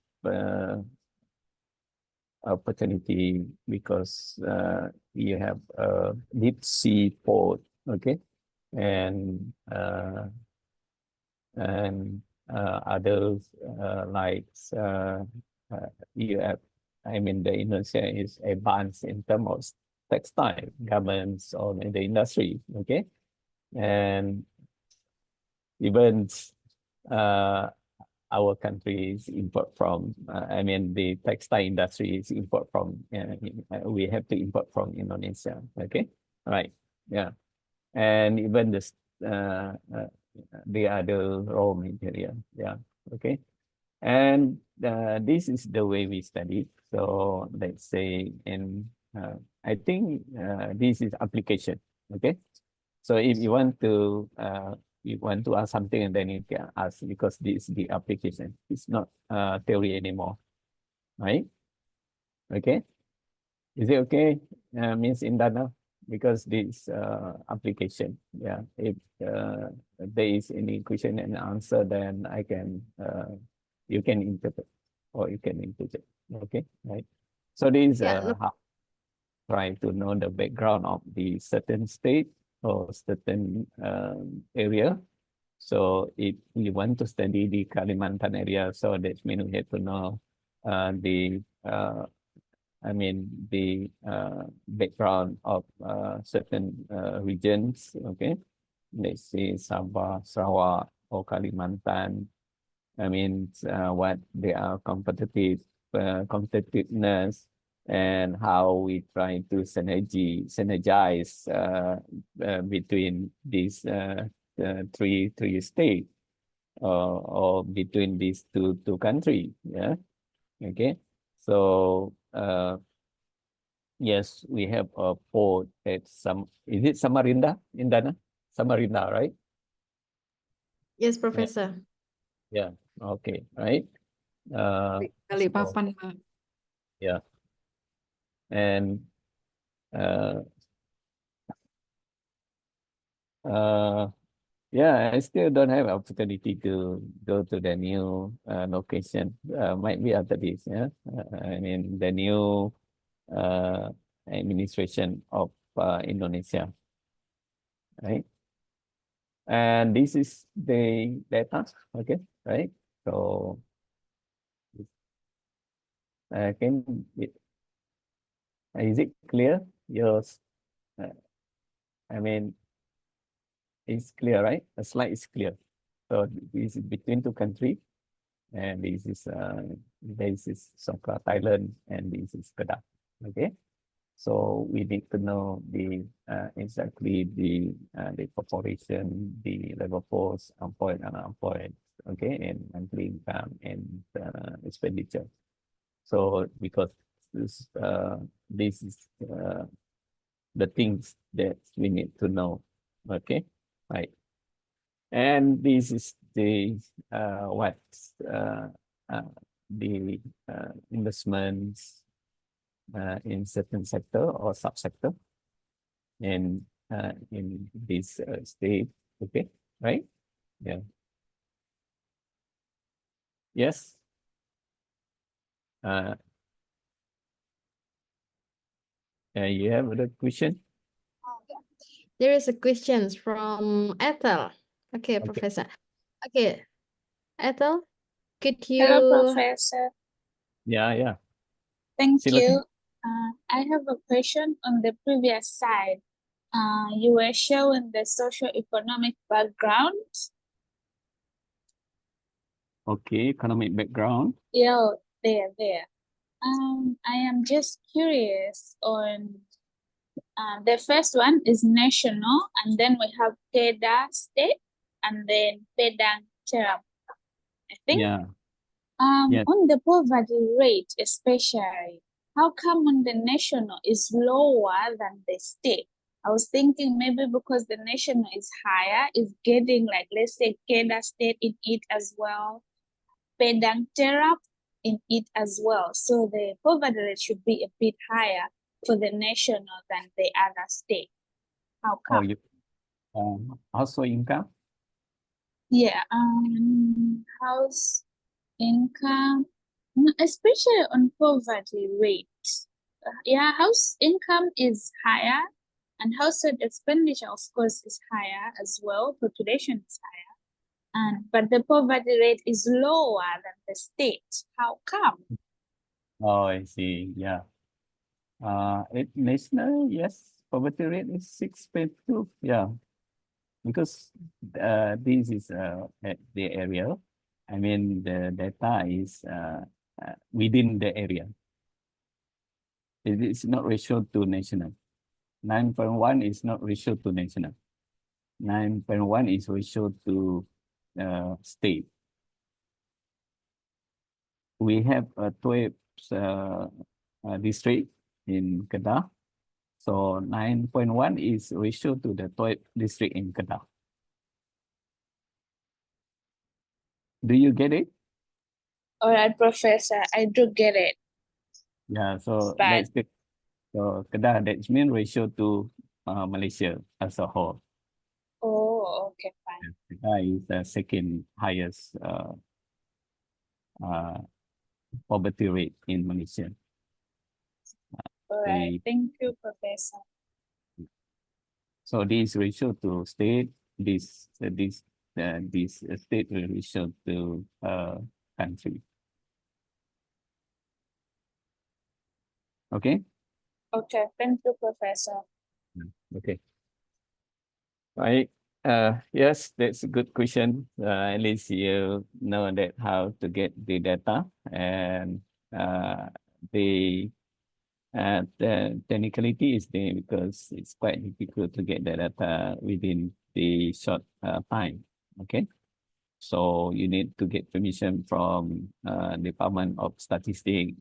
opportunity because you have a deep sea port, okay, and others like you have, I mean, the Indonesia is advanced in terms of textile, garments, or in the industry, okay, and even our country is import from, I mean, the textile industry is import from, we have to import from Indonesia, okay, right, yeah, and even the other raw material, yeah, okay, and this is the way we study. So let's say, and I think this is application, okay. So if you want to ask something, and then you can ask because this is the application. It's not theory anymore, right? Okay, is it okay, Miss Indana? Because this application, yeah. If there is any question and answer, then I can you can interpret or you can interpret. Okay, right? So this Yeah, how try to know the background of the certain state or certain area. So if we want to study the Kalimantan area, so that means we have to know the I mean the background of certain regions. Okay, let's say Sabah, Sarawak, or Kalimantan. I mean, what they are competitiveness, and how we try to synergize between these three states, or between these two countries. Yeah. Okay. So yes, we have a port at is it Samarinda, Indana? Samarinda, right? yes, Yeah. Professor. Yeah. Okay. Right. So Balikpapan, Pak. yeah, and uh, yeah, I still don't have opportunity to go to the new location. Might be after this. Yeah, I mean the new administration of Indonesia, right? And this is the data. Okay, right? So is it clear? Yours, I mean, It's clear, right? The slide is clear. So this is between two countries, and this is Songkla, Thailand, and this is Kedah. Okay, so we need to know the exactly the population, the labor force, employed and unemployed, okay, and monthly income and expenditure. So because this is the things that we need to know, okay, right. And this is the what the investments in certain sector or subsector in this state, okay, right? Yeah. Yes. You have a question? There is a question from Ethel. Okay, Professor. Okay, Ethel, could you... Hello, Professor. Yeah. Thank Silakan. you. I have a question on the previous slide. You were showing the socio-economic background. Okay, economic background. Yeah, there. I am just curious on the first one is national, and then we have PEDA state, and then PEDA term. I think. Yeah. On the poverty rate, especially, how come on the national is lower than the state? I was thinking maybe because the national is higher, is getting like, let's say, Kedah state in it as well, Pedantera in it as well. So the poverty rate should be a bit higher for the national than the other state. How come? Oh, you also income? Yeah, house income, especially on poverty rate. Yeah, house income is higher, and household expenditure, of course, is higher as well. Population is higher, but the poverty rate is lower than the state. How come? Oh, I see. Yeah. At national, yes, poverty rate is 6.2. Yeah, because this is at the area. I mean, the data is within the area. It is not ratio to national. 9.1 is not ratio to national. 9.1 is ratio to state. We have 12 district in Kedah. So 9.1 is ratio to the 12 district in Kedah. Do you get it? All right, Professor, I do get it. Yeah, so But let's take Kedah, that's mean ratio to Malaysia as a whole. oh, okay, fine. Kedah is the second highest poverty rate in Malaysia. All right, thank you, Professor. So this ratio to state, this state ratio to country. Okay. Okay, thank you, Professor. Okay. Right. Yes, that's a good question. At least you know that how to get the data, and the technicality is there because it's quite difficult to get the data within the short time. Okay. So you need to get permission from Department of Statistics,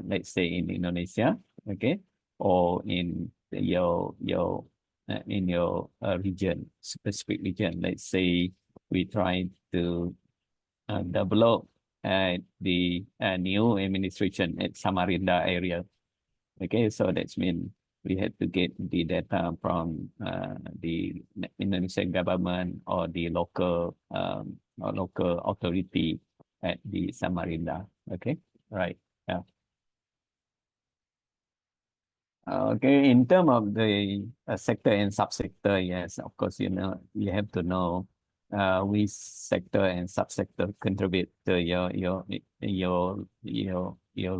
let's say in Indonesia, okay, or in your region, specific region. Let's say we try to develop the new administration at Samarinda area. Okay, so that's mean we had to get the data from the Indonesian government or the local authority at the Samarinda. Okay, right. Yeah. Okay, in terms of the sector and subsector, yes, of course, you know, you have to know which sector and subsector contribute to your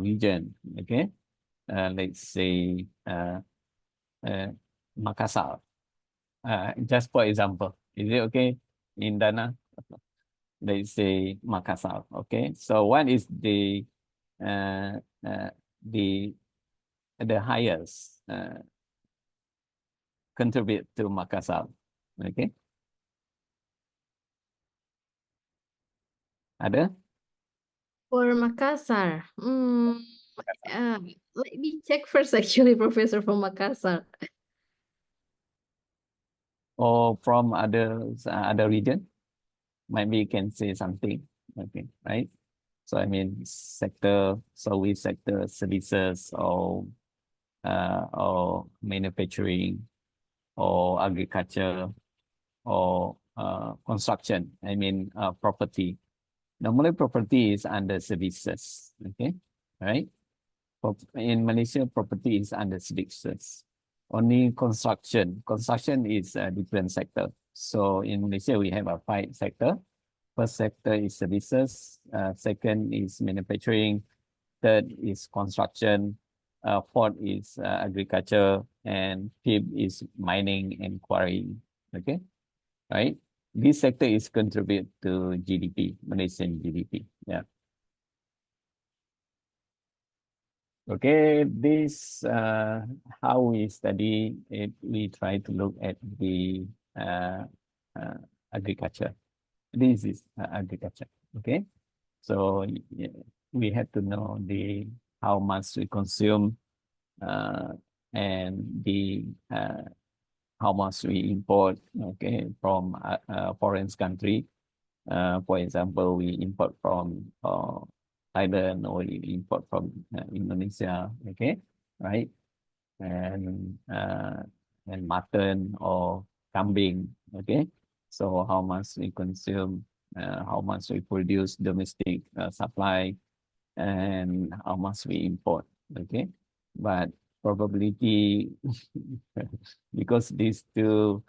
region. Okay, let's say Makassar. Just for example, Is it okay in Dana? They say Makassar. Okay. So what is the highest contribute to Makassar? Okay. Ada? For Makassar, let me check first, actually, Professor, from Makassar. Or from other region? Maybe you can say something. Okay, right? So I mean sector, service sector, services, or manufacturing, or agriculture, or construction. I mean property. Normally property is under services. Okay, right? In Malaysia, property is under services. Only construction. Construction is a different sector. So in Malaysia, we have a 5 sector. First sector is services. Second is manufacturing. Third is construction. Fourth is agriculture. And fifth is mining and quarrying. Okay, right? This sector is contribute to GDP, Malaysian GDP. Yeah. Okay, this how we study it. We try to look at the agriculture. This is agriculture. Okay, so yeah, we have to know the how much we consume and the how much we import. Okay, from foreign country. For example, we import from Thailand, or we import from Indonesia. Okay, right? And mutton or kambing. Okay, so how much we consume, how much we produce domestic supply, and how much we import. Okay, but probability because these two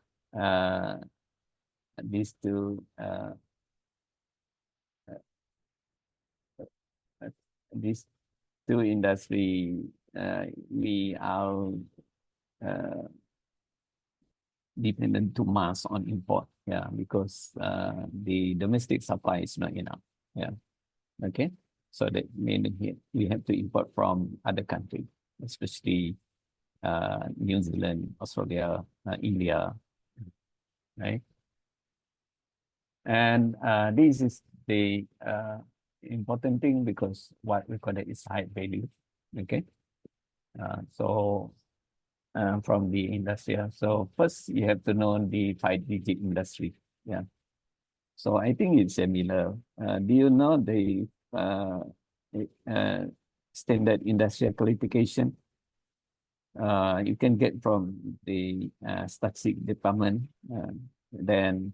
these two industry we are dependent too much on import. Yeah, because the domestic supply is not enough. Yeah. Okay. So that means we have to import from other countries, especially New Zealand, Australia, India, right? And this is the important thing, because what we call it is high value. Okay. So from the industrial. So first you have to know the 5-digit industry. Yeah. So I think it's similar. Do you know the standard industrial qualification? You can get from the statistic department. Then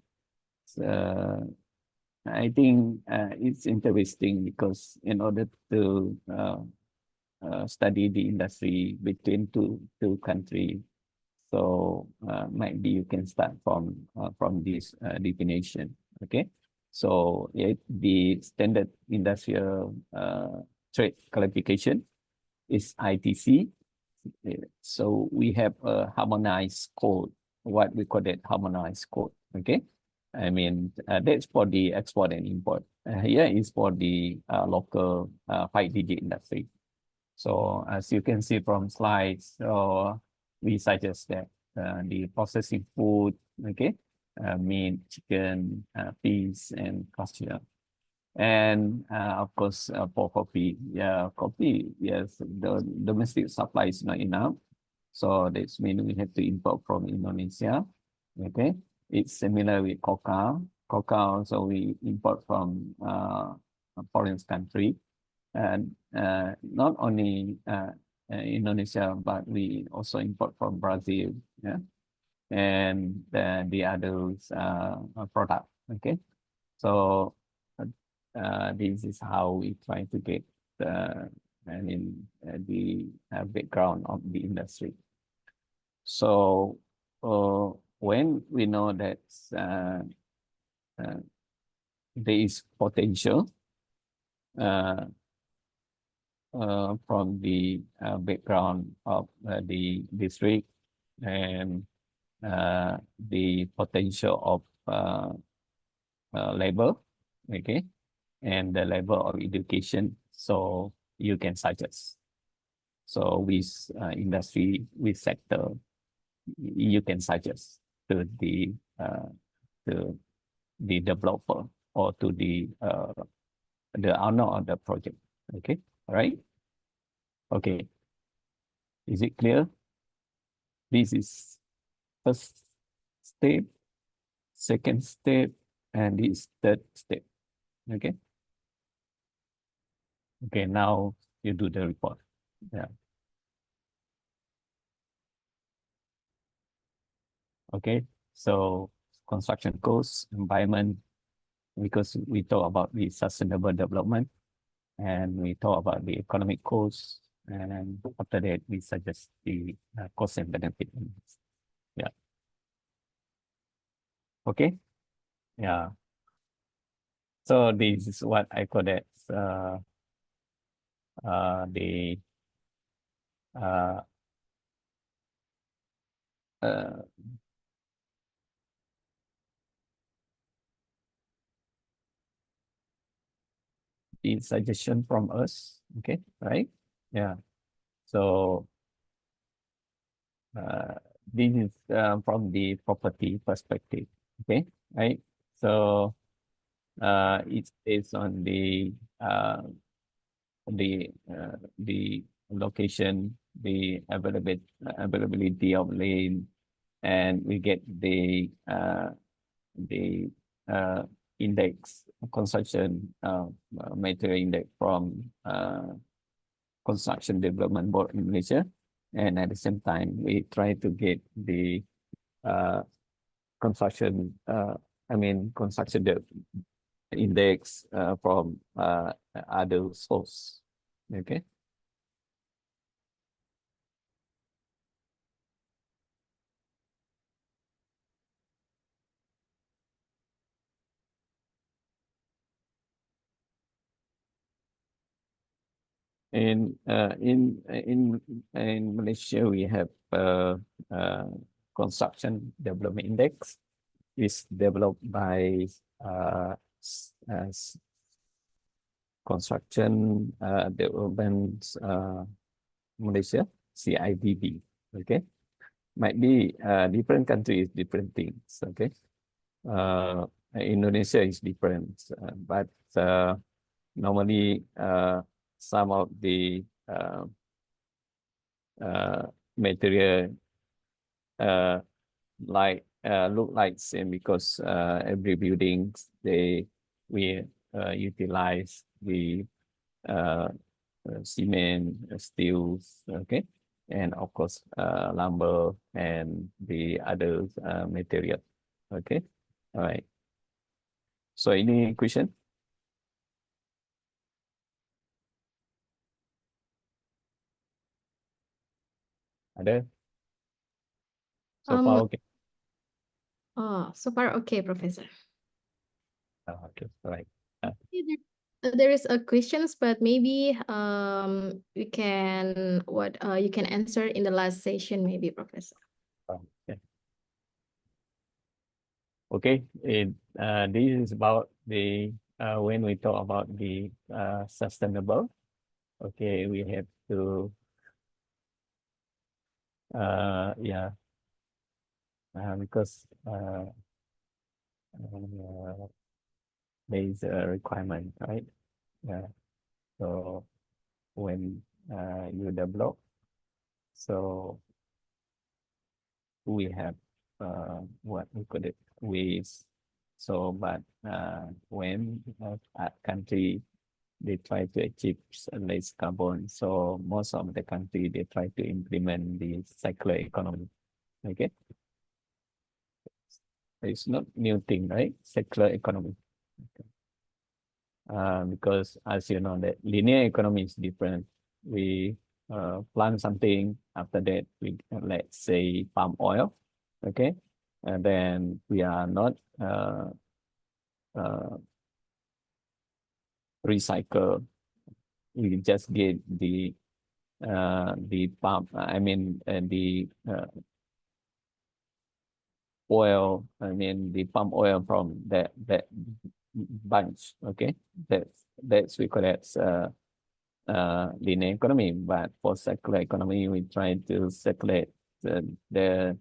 I think it's interesting, because in order to study the industry between two countries, so might be you can start from this definition. Okay, so the standard industrial trade qualification is ITC. So we have a harmonized code, what we call it harmonized code. Okay, I mean that's for the export and import. Here is for the local 5-digit industry. So as you can see from slides, we suggest that the processing food, okay, meat, chicken, fish, and cashew. And of course, for coffee, coffee, yes, the domestic supply is not enough. So this means we have to import from Indonesia. Okay, it's similar with cocoa. Cocoa also we import from a foreign country. And not only Indonesia, but we also import from Brazil, yeah, and the others product. Okay, so this is how we try to get the background of the industry. So when we know that there is potential from the background of the district, and the potential of labor, okay, and the level of education. So you can suggest. So with industry, with sector, you can suggest to the developer or to the owner of the project. Okay, all right. Okay, is it clear? This is first step, second step, and this third step. Okay. Okay, now you do the report. Yeah. Okay, so construction cost, environment, because we talk about the sustainable development, and we talk about the economic cost, and after that we suggest the cost and benefit. Yeah. Okay. Yeah. So this is what I call that the suggestion from us. Okay, right? Yeah. So this is from the property perspective. Okay, right? So it's based on the location, the availability of land, and we get the index, construction material index from Construction Development Board in Malaysia, and at the same time we try to get the construction index from other source. Okay. In Malaysia, we have construction development index. Is developed by Construction Development Malaysia, CIDB. Okay, might be different countries, different things. Okay, Indonesia is different, but normally some of the material look like same, because every building we utilize the cement, steels, okay, and of course lumber and the other material. Okay, all right. So any question? Ada? So far okay. Oh, so far okay, Professor. Okay, all right. There is a questions, but maybe you can answer in the last session, maybe, Professor. Okay. Okay. This is about the when we talk about the sustainable. Okay, we have to yeah, because there is a requirement, right? Yeah. So when you develop, so we have what we call it ways. So, but when a country they try to achieve less carbon, so most of the country they try to implement the circular economy. Okay, it's not new thing, right? Circular economy. Okay. Because as you know, that linear economy is different. We plant something, after that we let's say palm oil, okay, and then we are not recycle. We just get the palm. I mean the oil, I mean the palm oil from that bunch. Okay, that's we call it linear economy. But for circular economy, we try to circulate the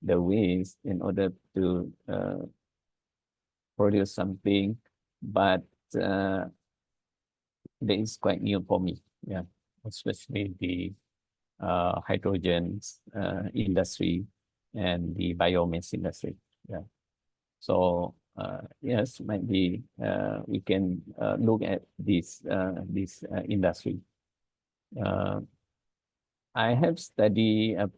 waste in order to produce something. But that is quite new for me. Yeah, especially the hydrogen industry and the biomass industry. Yeah. So yes, might be we can look at this industry. I have studied a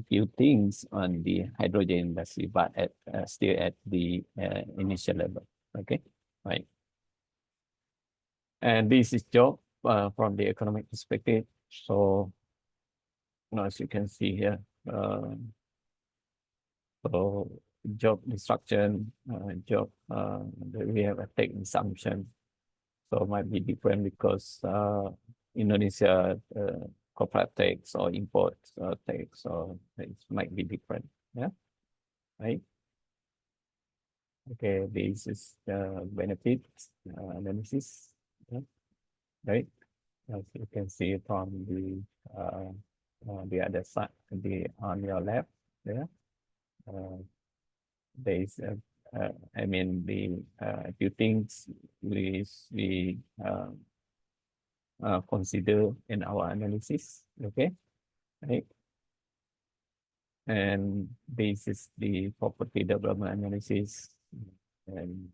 few things on the hydrogen industry, but still at the initial level. Okay, right. And this is job from the economic perspective. So, as you can see here, so job destruction, job we have a tech assumption. So it might be different because Indonesia corporate tax or import tax, or it might be different. Yeah, right. Okay, this is the benefit analysis. Yeah. Right, as you can see from the other side, on your left there. There is I mean the few things we consider in our analysis. Okay, right. And this is the property development analysis, and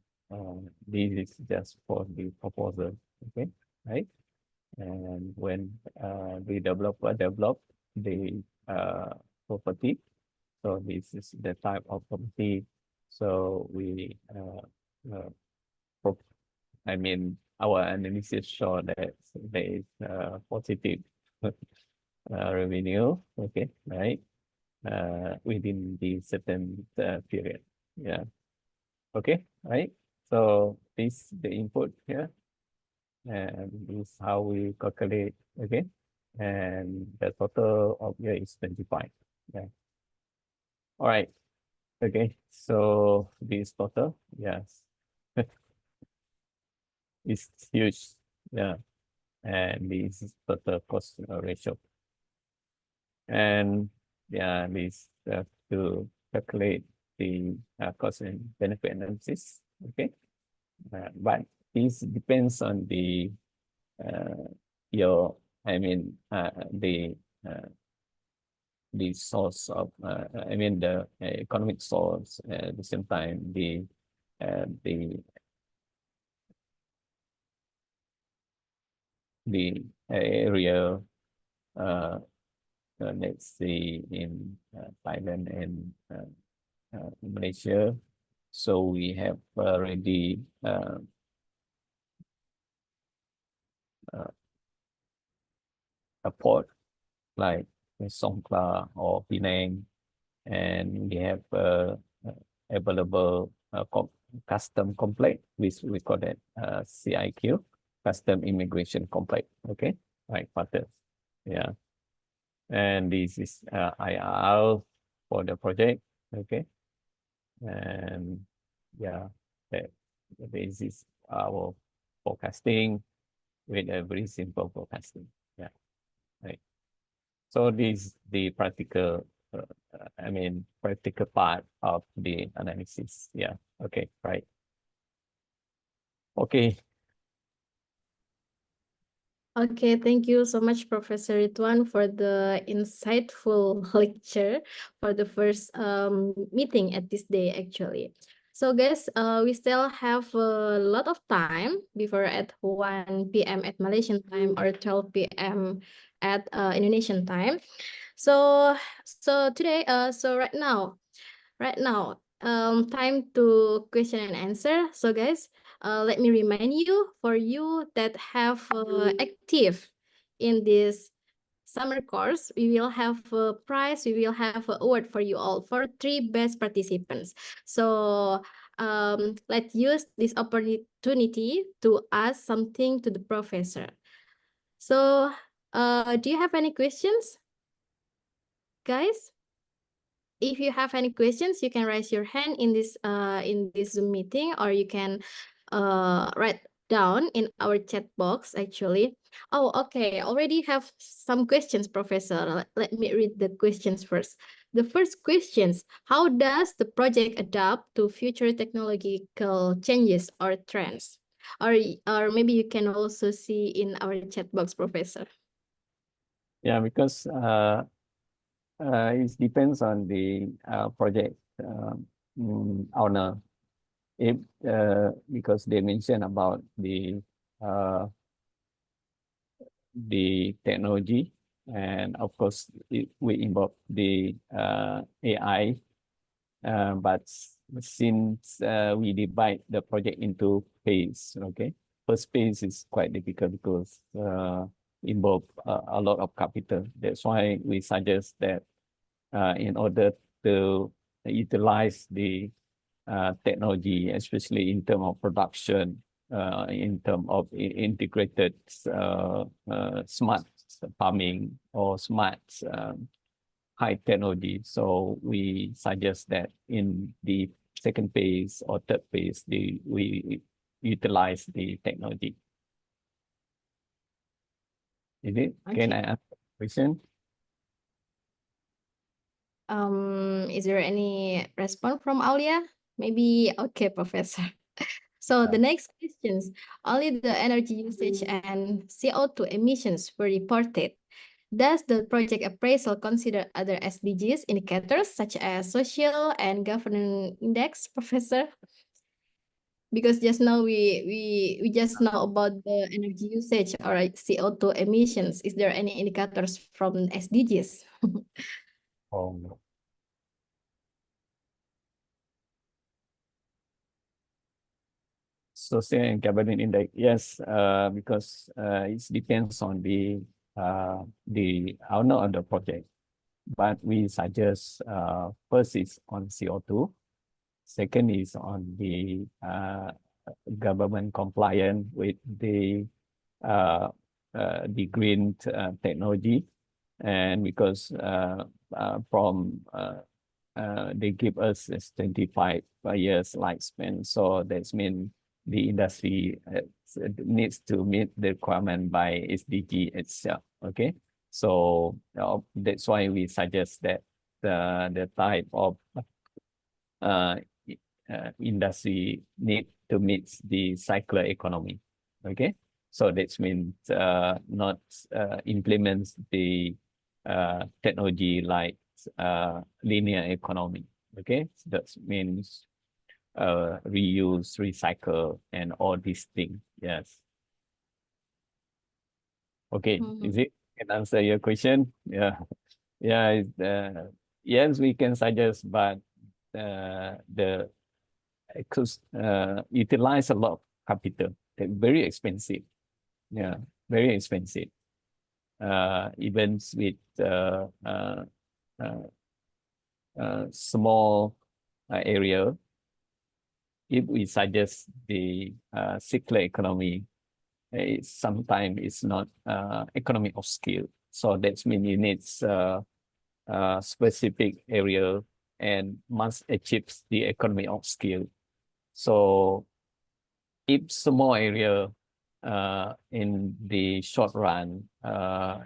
this is just for the proposal. Okay, right. And when the developer develop the property, so this is the type of property. So we I mean our analysis show that there is positive revenue. Okay, right. Within the certain period. Yeah. Okay, right. So this the input here, and this is how we calculate. Okay, and the total of here is 25. Yeah. All right. Okay, so this total, yes, it's huge. Yeah, and this is total cost ratio. And yeah, this to calculate the cost and benefit analysis. Okay, but this depends on the your, I mean the source of I mean the economic source, at the same time the area, let's see, in Thailand and Malaysia. So we have already a port like Songkla or Penang, and we have available custom complex, which we call that CIQ, custom immigration complex. Okay, right, partners. Yeah, and this is IRR for the project. Okay, and yeah, this is our forecasting with a very simple forecasting. Yeah, right. So this is the practical, I mean, practical part of the analysis. Yeah. Okay. Right. Okay. Okay, thank you so much, Professor Ridwan, for the insightful lecture for the first meeting at this day, actually. So guys, we still have a lot of time before at 1 p.m. at Malaysian time or 12 p.m. at Indonesian time. So today, so right now, time to question and answer. So guys, let me remind you, for you that have active in this summer course, we will have a prize, we will have an award for you all, for 3 best participants. So let's use this opportunity to ask something to the professor. So do you have any questions, guys? if you have any questions, you can raise your hand in this Zoom meeting, or you can write down in our chat box actually. Oh, okay. I already have some questions, Professor. Let me read the questions first. The first questions: how does the project adapt to future technological changes or trends? Or maybe you can also see in our chat box, Professor. Yeah, because it depends on the project owner. If because they mentioned about the technology, and of course it will involve the AI. But since we divide the project into phase, okay, first phase is quite difficult because involve a lot of capital. That's why we suggest that in order to utilize the technology, especially in terms of production, in terms of integrated smart farming or smart high technology. So we suggest that in the second phase or third phase, we utilize the technology. Is it? Okay. Can I ask a question? Is there any response from Aulia? Maybe, okay, Professor. So the next questions: only the energy usage and CO2 emissions were reported. Does the project appraisal consider other SDGs indicators such as social and governance index, Professor? Because just now we just know about the energy usage or CO2 emissions. Is there any indicators from SDGs? Oh, no. Social and governance index, yes, because it depends on the owner of the project. But we suggest first is on CO2, second is on the government compliant with the green technology, and because from they give us 25 years lifespan, so that's mean the industry needs to meet the requirement by SDG itself. Okay, so that's why we suggest that the type of industry need to meet the circular economy. Okay, so that means not implements the technology like linear economy. Okay, so that means reuse, recycle, and all these things. Yes. Okay, is it can answer your question? Yeah, yeah. Yes, we can suggest, but utilize a lot of capital. They're very expensive. Yeah, very expensive. Even with small area, if we suggest the circular economy, sometimes it's not economy of scale. So that means you need specific area and must achieve the economy of scale. So if small area in the short run,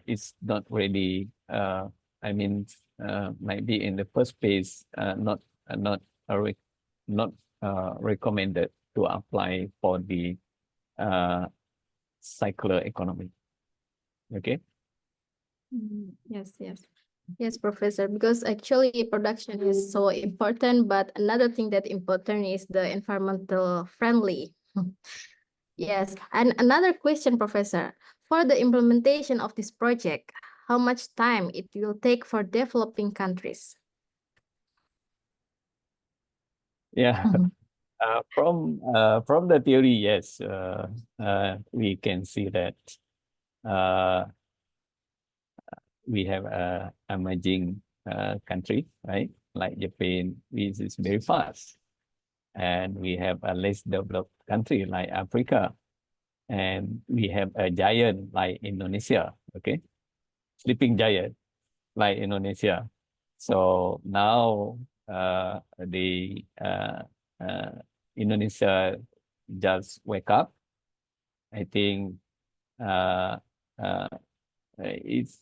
it's not really, I mean, maybe in the first phase, not recommended to apply for the circular economy. Okay. Yes, Professor, because actually production is so important, but another thing that important is the environmental friendly. Yes, and another question, Professor, for the implementation of this project, how much time it will take for developing countries? Yeah. From the theory, yes, we can see that we have a emerging country, right? Like Japan, which is very fast, and we have a less developed country like Africa, and we have a giant like Indonesia. Okay, sleeping giant like Indonesia. So now the Indonesia just wake up. I think it's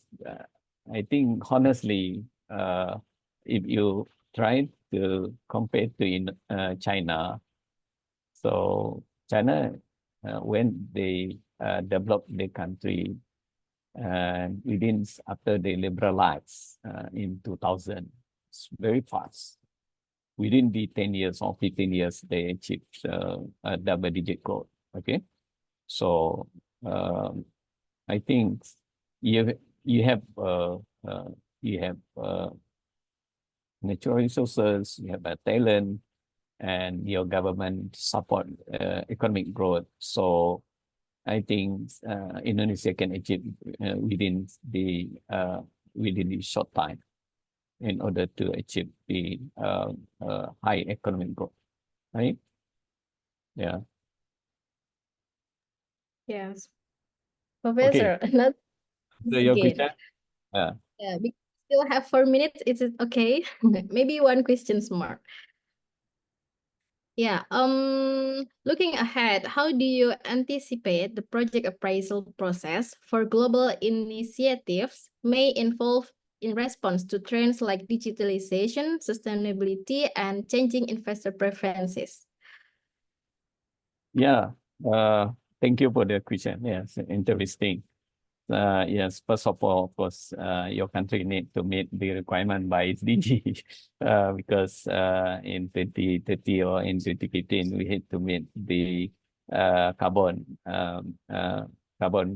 I think honestly, if you try to compare to China, so China when they developed the country after they liberalized in 2000, it's very fast. Within the 10 years or 15 years, they achieved a double-digit growth. Okay, so I think you have natural resources, you have a talent, and your government support economic growth. So I think Indonesia can achieve within the short time in order to achieve the high economic growth, right? Yeah. Yes, Professor. Okay. Not So your again. question? Yeah. Yeah, we still have 4 minutes. Is it okay? Maybe one questions more. Yeah. Looking ahead, how do you anticipate the project appraisal process for global initiatives may involve in response to trends like digitalization, sustainability, and changing investor preferences? Yeah. Thank you for the question. Yes, interesting. Yes, first of all, of course, your country need to meet the requirement by SDG because in 2030 or in 2015, we had to meet the carbon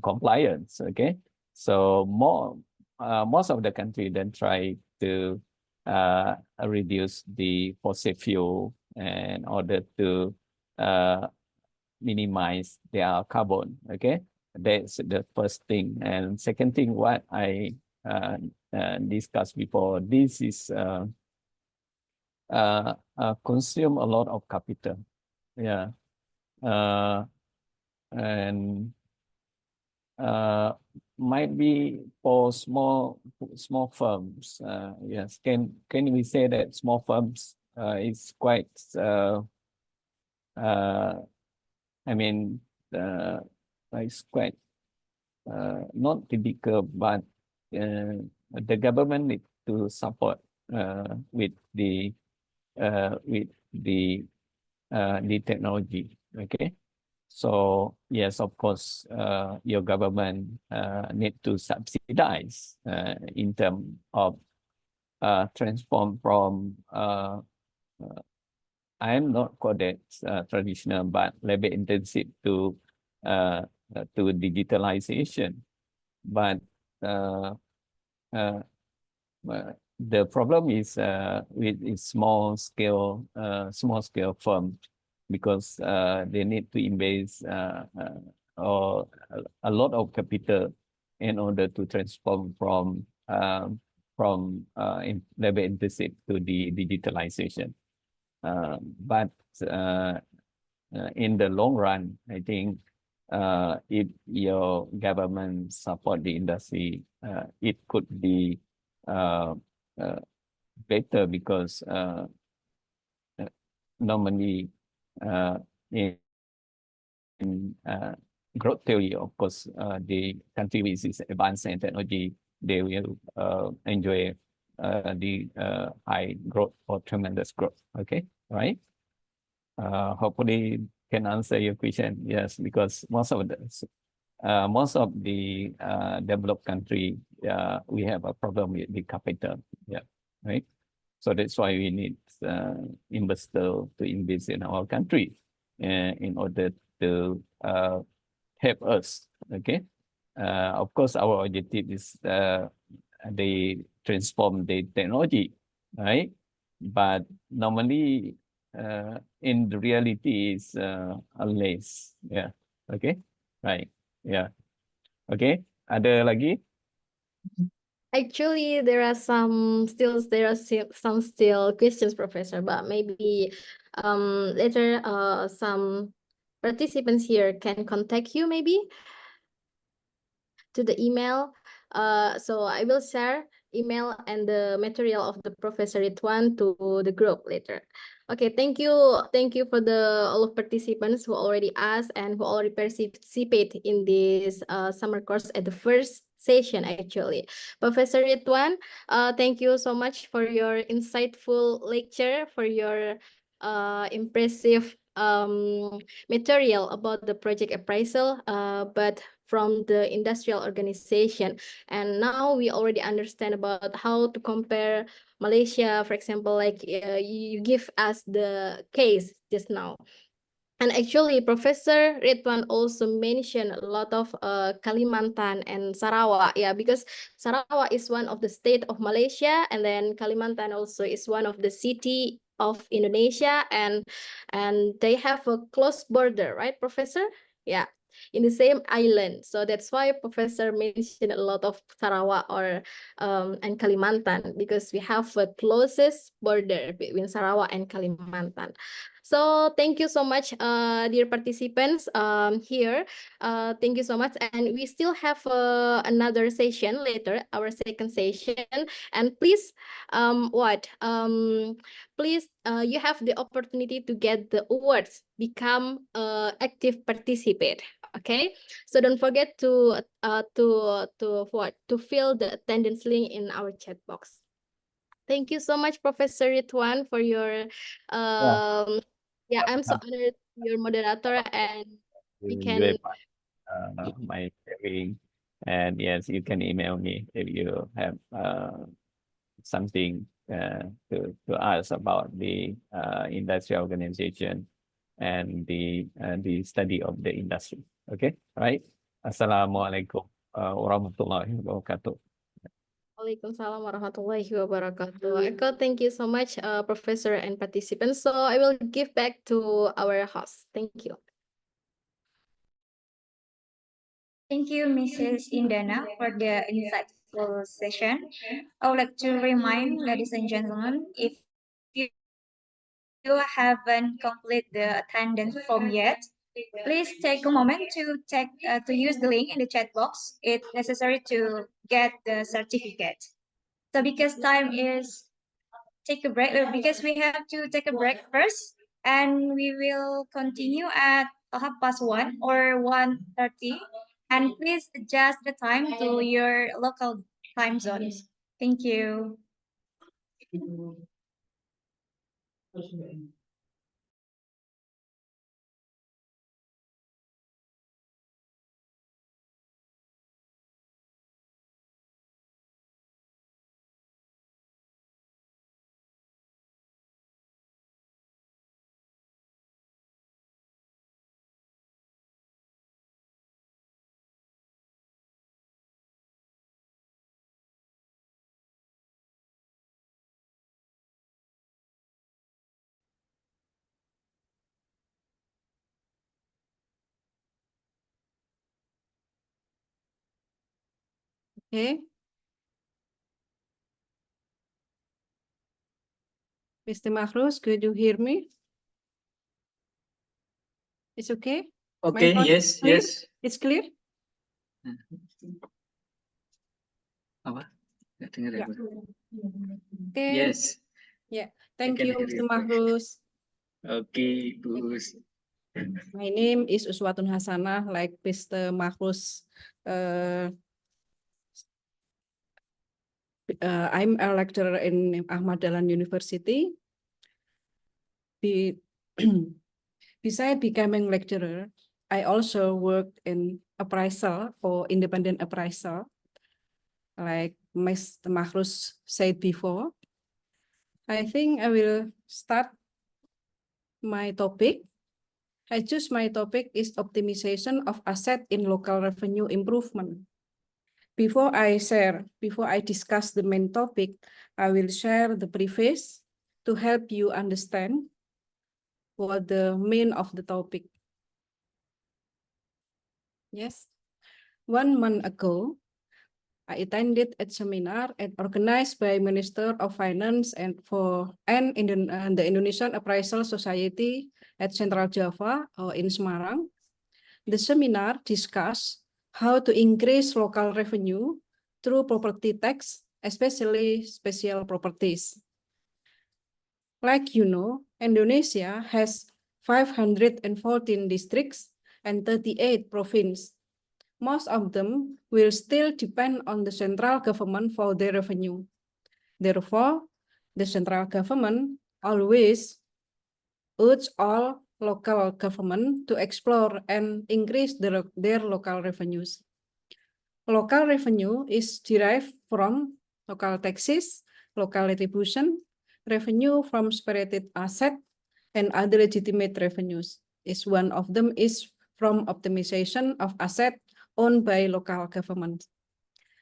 compliance. Okay, so most of the country then try to reduce the fossil fuel in order to minimize their carbon. Okay, that's the first thing. And second thing, what I discussed before, this is consume a lot of capital. Yeah, and might be for small firms. Yes, can we say that small firms is quite I mean, it's quite not typical, but the government need to support with the technology. Okay, so yes, of course, your government need to subsidize in terms of transform from I am not called it traditional, but labor intensive to digitalization. But the problem is with small scale firms because they need to invest or a lot of capital in order to transform from labor intensive to the digitalization. But in the long run, I think if your government support the industry, it could be better because normally in growth theory, of course, the country which is advanced in technology, they will enjoy the high growth or tremendous growth. Okay, right? Hopefully can answer your question. Yes, because most of the developed country, we have a problem with the capital. Yeah, right. So that's why we need investor to invest in our country in order to help us. Okay. Of course, our objective is they transform the technology, right? But normally, in the reality, is less. Yeah. Okay. Right. Yeah. Okay. Ada lagi? Actually, there are some questions, Professor, but maybe later some participants here can contact you maybe to the email. So I will share email and the material of the Professor Ridwan to the group later. Okay, thank you for the all of participants who already asked and who already participate in this summer course at the first session actually. Professor Ridwan, thank you so much for your insightful lecture, for your impressive material about the project appraisal, but from the industrial organization. And now we already understand about how to compare Malaysia, for example, like you give us the case just now. And actually, Professor Ridwan also mentioned a lot of Kalimantan and Sarawak, yeah, because Sarawak is one of the state of Malaysia, and then Kalimantan also is one of the city of Indonesia, and they have a close border, right, Professor? Yeah, in the same island. So that's why Professor mentioned a lot of Sarawak or and Kalimantan, because we have a closest border between Sarawak and Kalimantan. So thank you so much, dear participants here. Thank you so much. And we still have another session later, our second session. And please, please, you have the opportunity to get the awards, become active participant. Okay, so don't forget to fill the attendance link in our chat box. Thank you so much, Professor Ridwan, for your yeah, I'm so honored to be your moderator, and we can my sharing. And yes, you can email me if you have something to ask about the industrial organization and the study of the industry. Okay, right? Assalamualaikum warahmatullahi wabarakatuh. Waalaikumsalam warahmatullahi wabarakatuh. Eko, thank you so much, Professor and participants. So I will give back to our host. Thank you. Thank you, Mrs. Indana, for the insightful session. I would like to remind, ladies and gentlemen, if you haven't completed the attendance form yet, please take a moment to use the link in the chat box. It's necessary to get the certificate. So because time is take a break, because we have to take a break first, and we will continue at 1:30 or 1:30. And please adjust the time to your local time zones. Thank you. Okay. Mr. Mahrus, could you hear me? It's okay? Okay, yes, clear? yes. It's clear? Apa? Nggak dengar ya, Yeah. Bu? Okay. Yes. Yeah. Thank can you, hear Mr. you. Mahrus. Okay, Bu. My name is Uswatun Hasanah, like Mr. Mahrus. I'm a lecturer in Ahmad Dahlan University. Besides becoming lecturer, I also worked in appraisal or independent appraisal, like Mr. Mahrus said before. I think I will start my topic. I choose my topic is optimization of asset in local revenue improvement. Before I discuss the main topic, I will share the preface to help you understand what the main of the topic. Yes. 1 month ago, I attended a seminar organized by Minister of Finance and the Indonesian Appraisal Society at Central Java in Semarang. The seminar discussed how to increase local revenue through property tax especially special properties. Like you know, Indonesia has 514 districts and 38 provinces. Most of them will still depend on the central government for their revenue. Therefore, the central government always urge all local government to explore and increase their local revenues. Local revenue is derived from local taxes, local retribution, revenue from spirited asset, and other legitimate revenues. One of them is from optimization of asset owned by local government.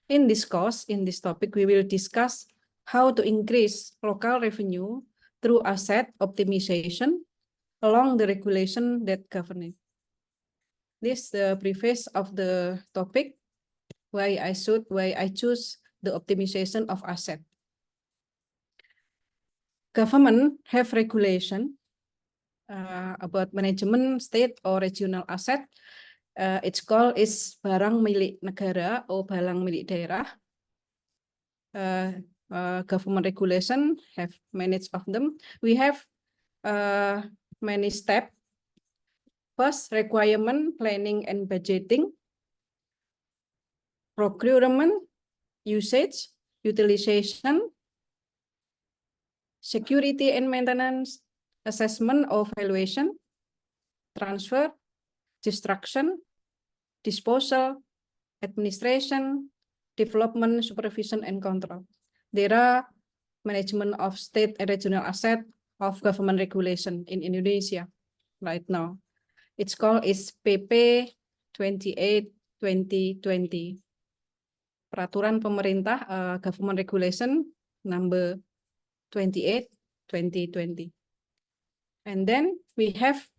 In this course, in this topic, we will discuss how to increase local revenue through asset optimization along the regulation that govern it. This is the preface of the topic, why I choose the optimization of asset. Government have regulation about management state or regional asset. Its call is barang milik negara or barang milik daerah. Government regulation have many of them. We have many steps. First, requirement, planning and budgeting, procurement, usage, utilization, security and maintenance, assessment or valuation, transfer, destruction, disposal, administration, development, supervision, and control. There are management of state and regional asset of government regulation in Indonesia right now. Its call is PP 28/2020. Peraturan pemerintah government regulation number 28/2020. And then we have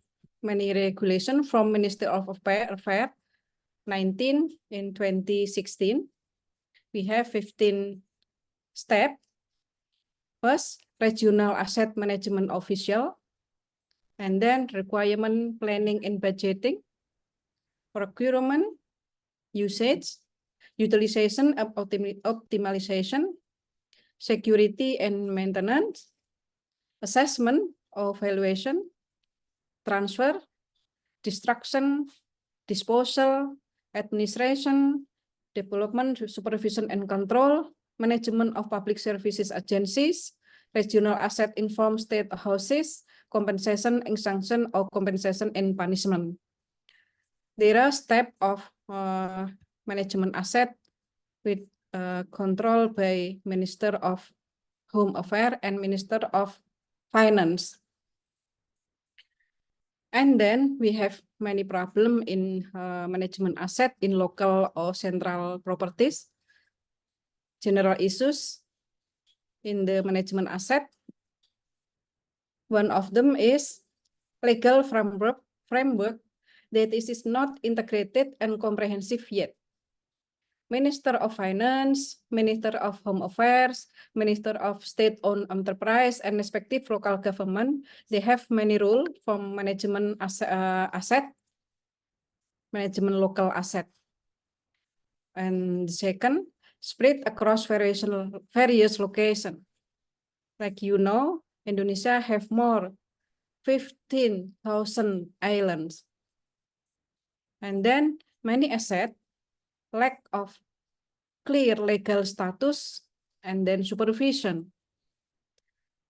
many regulation from Minister of Affairs 19 in 2016. We have 15 steps. First, regional asset management official, and then requirement, planning and budgeting, procurement, usage, utilization of optimization, security and maintenance, assessment or valuation, transfer, destruction, disposal, administration, development, supervision and control, management of public services agencies, regional asset informed state houses, compensation, sanction or compensation and punishment. There are steps of management asset with control by Minister of Home Affairs and Minister of Finance. And then we have many problems in management asset in local or central properties. General issues in the management asset. One of them is legal framework that is not integrated and comprehensive yet. Minister of Finance, Minister of Home Affairs, Minister of State-owned enterprise, and respective local government, they have many rules from management asset, management local asset. And second, spread across various locations. Like you know, Indonesia have more 15,000 islands. And then many assets lack of clear legal status and then supervision.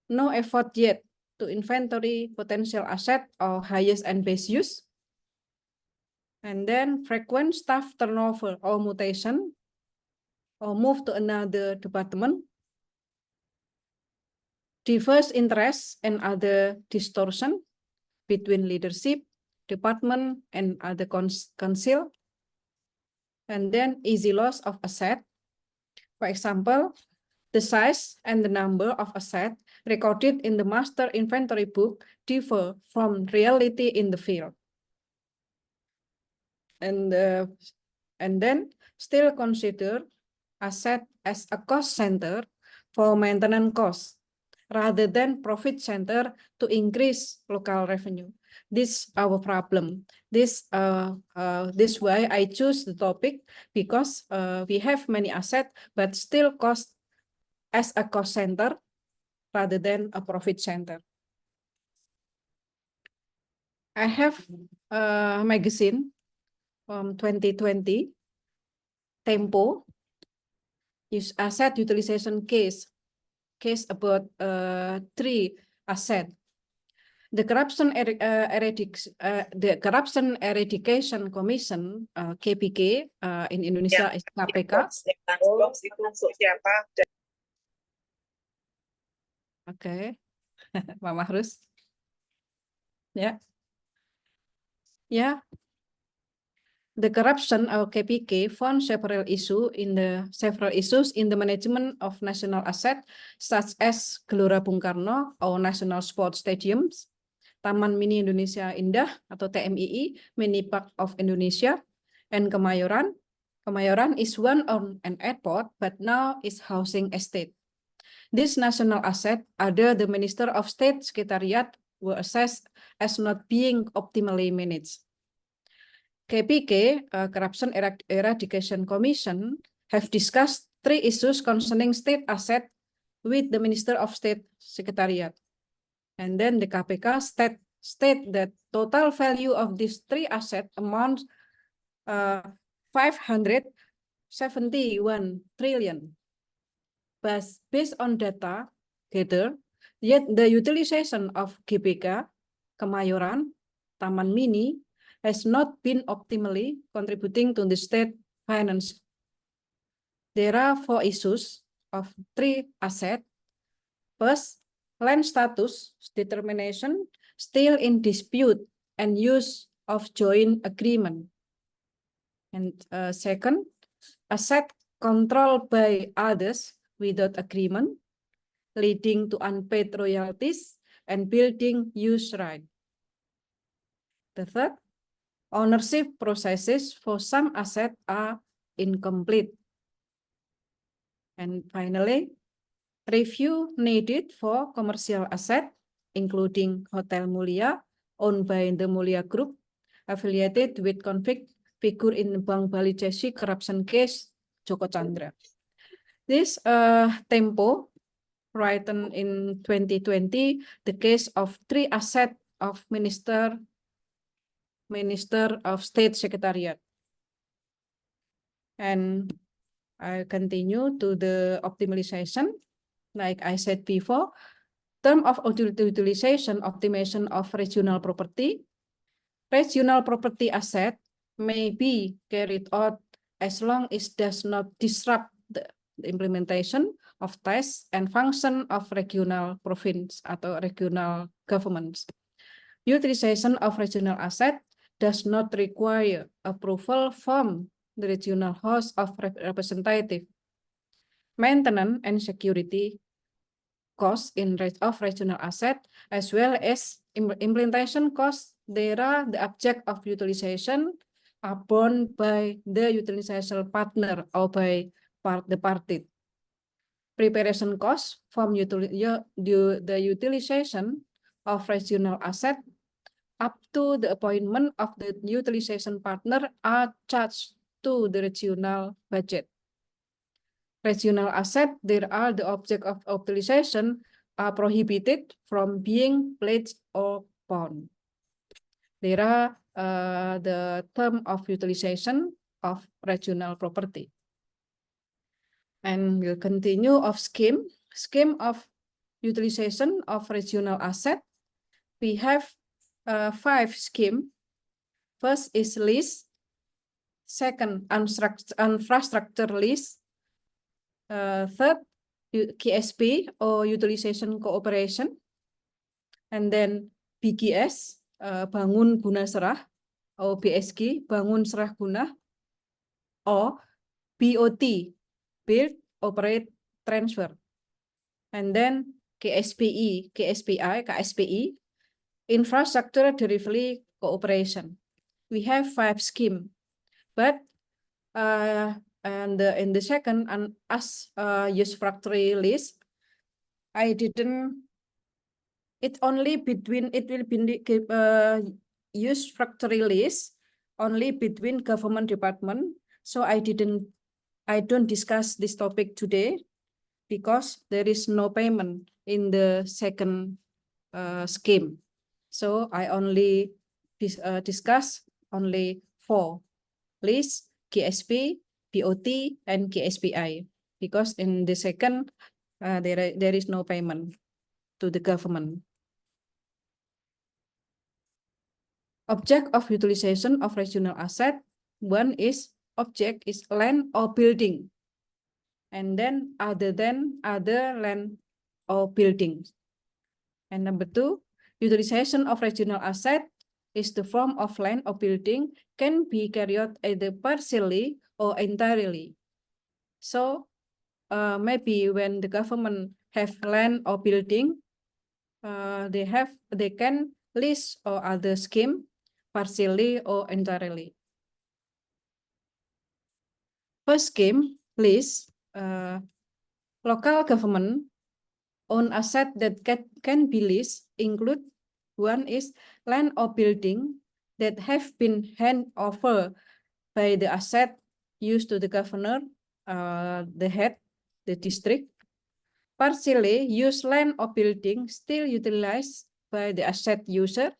No effort yet to inventory potential asset or highest and best use. And then frequent staff turnover or mutation or move to another department. Diverse interests and other distortion between leadership, department, and other council. And then easy loss of asset. For example, the size and the number of assets recorded in the master inventory book differ from reality in the field. And then still consider asset as a cost center for maintenance costs rather than profit center to increase local revenue. This is our problem. This why I choose the topic, because we have many assets, but still cost as a cost center rather than a profit center. I have a magazine from 2020, Tempo, use asset utilization case about 3 assets. The Corruption Eradication Commission KPK in Indonesia is KPK. Oke, Pak Mahrus. Ya. Ya. The corruption of KPK found several issues in the management of national assets, such as Gelora Bung Karno or national sports stadiums, Taman Mini Indonesia Indah atau TMII, Mini Park of Indonesia, and Kemayoran. Kemayoran is one on an airport, but now is housing estate. This national asset, under the Minister of State Secretariat, were assessed as not being optimally managed. KPK, Corruption Eradication Commission, have discussed 3 issues concerning state asset with the Minister of State Secretariat. And then the KPK state that total value of these 3 assets amounts 571 trillion. But based on data gathered, yet the utilization of GBK, Kemayoran, Taman Mini, has not been optimally contributing to the state finance. There are 4 issues of 3 assets. First, land status determination still in dispute and use of joint agreement. And second, asset controlled by others without agreement, leading to unpaid royalties and building use right. The third, ownership processes for some assets are incomplete. And finally, review needed for commercial assets, including Hotel Mulia, owned by the Mulia Group, affiliated with convict figure in Bank Bali Jesi corruption case, Joko Chandra. This Tempo, written in 2020, the case of 3 assets of Minister of State Secretariat. And I continue to the optimization. Like I said before, term of utilization, optimization of regional property. Regional property asset may be carried out as long as it does not disrupt the implementation of tasks and function of regional province atau regional governments. Utilization of regional asset does not require approval from the regional House of Representatives. Maintenance and security costs of regional asset, as well as implementation costs, they are the object of utilization are borne by the utilization partner or by the party. Preparation costs from the utilization of regional asset up to the appointment of the utilization partner are charged to the regional budget. Regional asset, there are the object of utilization are prohibited from being pledged or pawned. There are the term of utilization of regional property. And we'll continue of scheme of utilization of regional asset. We have 5 schemes. First is lease. Second, infrastructure lease. Third, KSP or utilization cooperation. And then BGS, bangun guna serah, or BSG, bangun serah guna, or BOT, build, operate, transfer. And then KSPI, infrastructure delivery cooperation. We have 5 schemes, but and in the second use factory list, I didn't. It will be use factory list only between government department. So I don't discuss this topic today. because there is no payment in the second scheme. So I only discuss only 4: list, KSP, BOT, and KSPI, because in the second there is no payment to the government. Object of utilization of regional asset. One is object is land or building, and then other land or buildings. And number 2, utilization of regional asset is the form of land or building can be carried out either partially or entirely. So maybe when the government have land or building, they can lease or other scheme partially or entirely. First scheme, lease, local government own asset that can be leased include: one is land or building that have been handed over by the asset used to the governor, the head, the district. Partially used land or building still utilized by the asset user,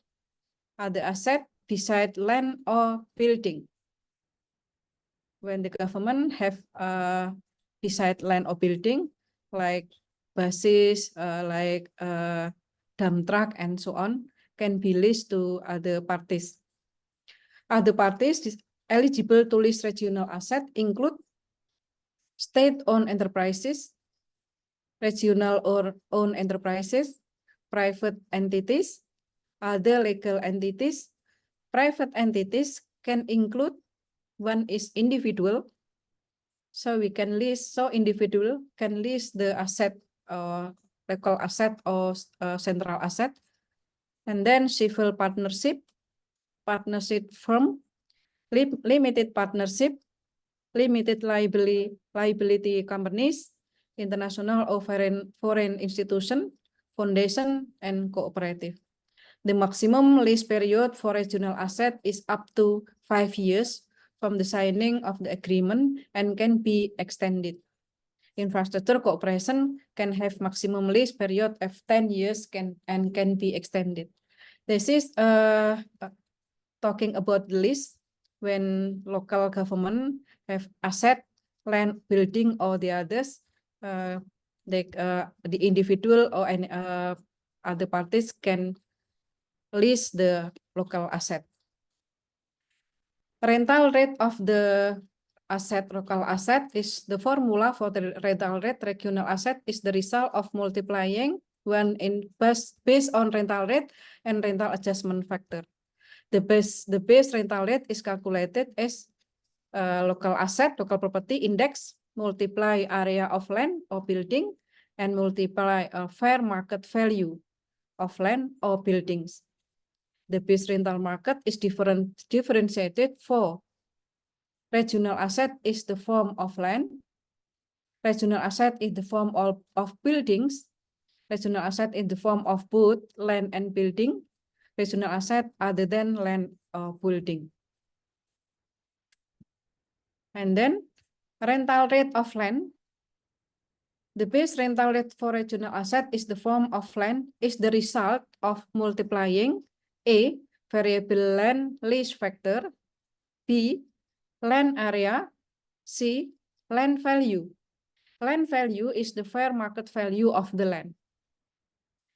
other asset beside land or building. When the government have beside land or building, like basis, like dump truck and so on, can be leased to other parties. Other parties eligible to lease regional asset include state-owned enterprises, regional or owned enterprises, private entities, other legal entities. Private entities can include: one is individual, so we can lease, so individual can lease the asset, local asset or central asset. And then civil partnership, partnership firm, limited partnership, limited liability companies, international or foreign institution, foundation, and cooperative. The maximum lease period for regional asset is up to 5 years from the signing of the agreement and can be extended. Infrastructure cooperation can have maximum lease period of 10 years and can be extended. This is talking about the lease when local government have asset, land, building, or the others. The individual or any other parties can lease the local asset. Rental rate of the local asset is the formula for the rental rate regional asset is the result of multiplying one in based on rental rate and rental adjustment factor. The base rental rate is calculated as local asset, local property index, multiply area of land or building, and multiply fair market value of land or buildings. The base rental market is differentiated for regional asset is the form of land, regional asset is the form of buildings, regional asset in the form of both land and building, regional asset other than land or building. And then rental rate of land. The base rental rate for regional asset is the form of land is the result of multiplying A, variable land lease factor, B, land area, C, land value. Land value is the fair market value of the land.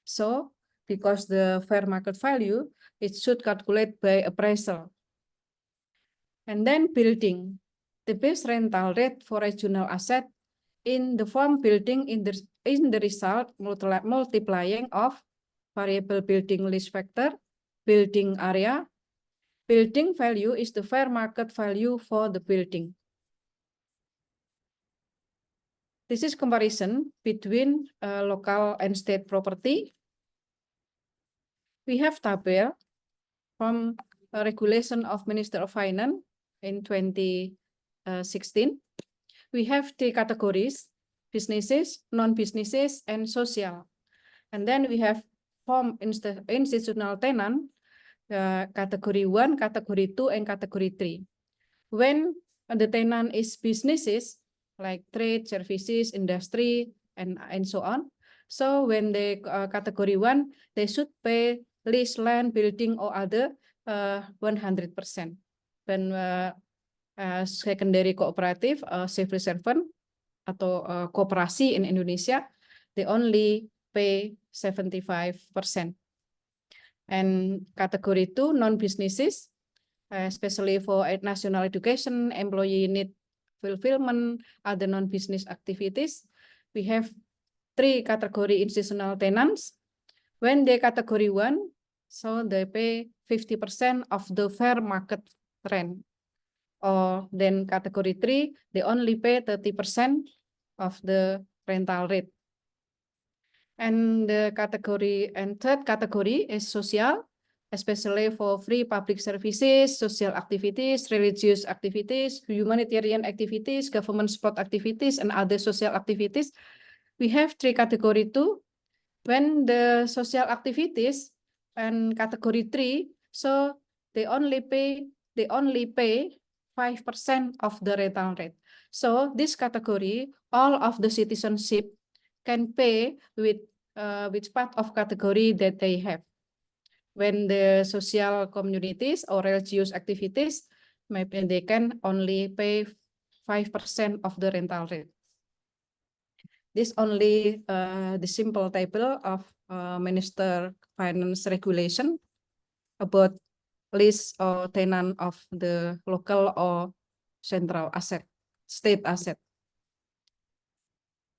So, because the fair market value, it should calculate by appraisal. And then building. The base rental rate for regional asset in the form building in the result multiplying of variable building lease factor, building area. Building value is the fair market value for the building. This is comparison between local and state property. We have table from a regulation of Minister of Finance in 2016. We have the categories: businesses, non-businesses, and social. And then we have form institutional tenant, category 1, category 2, and category 3. When the tenant is businesses, like trade, services, industry, and so on. So when they category 1, they should pay lease, land, building, or other 100%. When secondary cooperative, civil servant atau koperasi in Indonesia, they only pay 75%. And category 2, non-businesses, especially for national education, employee need fulfillment, other non-business activities. We have 3 category institutional tenants. When they category 1, so they pay 50% of the fair market rent. Or then category 3, they only pay 30% of the rental rate. And the third category is social, especially for free public services, social activities, religious activities, humanitarian activities, government support activities, and other social activities. We have 3 category too. When the social activities and category 3, so they only pay 5% of the rental rate. So this category, all of the citizenship can pay with which part of category that they have. When the social communities or religious activities, maybe they can only pay 5% of the rental rate. This only the simple table of Minister Finance regulation about lease or tenant of the local or central asset, state asset.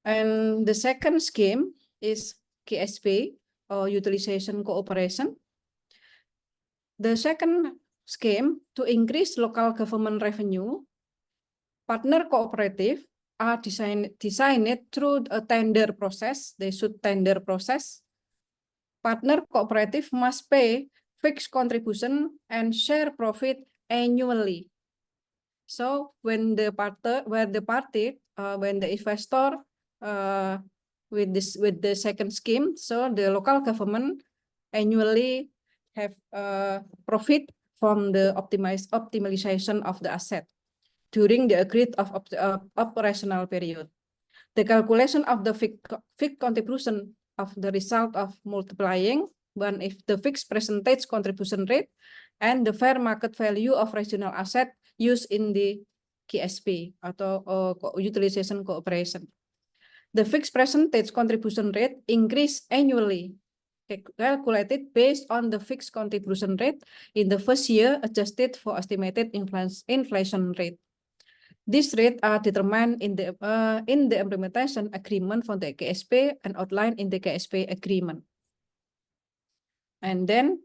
And the second scheme is KSP or utilization cooperation. The second scheme to increase local government revenue, partner cooperative are designed through a tender process. They should tender process. Partner cooperative must pay fixed contribution and share profit annually. So when the investor with the second scheme, so the local government annually have profit from the optimization of the asset during the agreed operational period. The calculation of the fixed contribution of the result of multiplying one if the fixed percentage contribution rate and the fair market value of regional asset used in the KSP atau utilization cooperation. The fixed percentage contribution rate increase annually, calculated based on the fixed contribution rate in the first year adjusted for estimated inflation rate. These rates are determined in the implementation agreement for the KSP and outlined in the KSP agreement. And then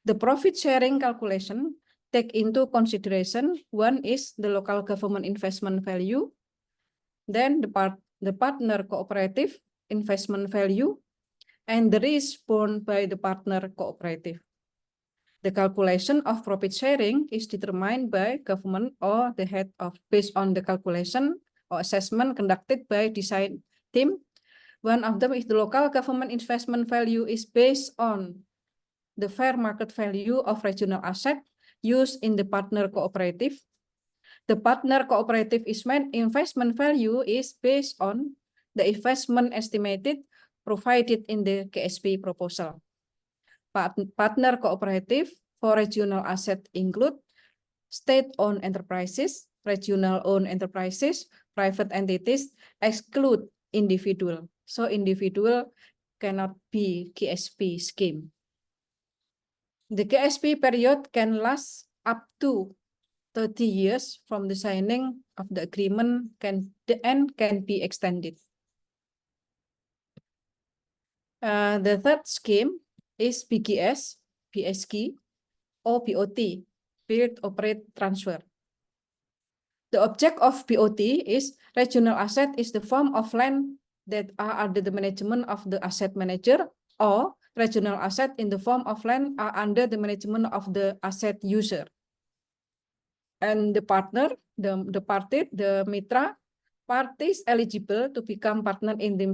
the profit sharing calculation take into consideration, one is the local government investment value, then the partner cooperative investment value, and the risk borne by the partner cooperative. The calculation of profit sharing is determined by government or the head of based on the calculation or assessment conducted by design team. One of them is the local government investment value is based on the fair market value of regional asset used in the partner cooperative. The partner cooperative investment value is based on the investment estimated provided in the KSP proposal. Partner cooperative for regional asset include state-owned enterprises, regional-owned enterprises, private entities, exclude individual. So individual cannot be KSP scheme. The KSP period can last up to 30 years from the signing of the agreement and can be extended. The third scheme is BGS, BSG, or BOT, Build, Operate, Transfer. The object of BOT is regional asset is the form of land that are under the management of the asset manager, or regional asset in the form of land are under the management of the asset user. And the partner, the party, the mitra, parties eligible to become partner in the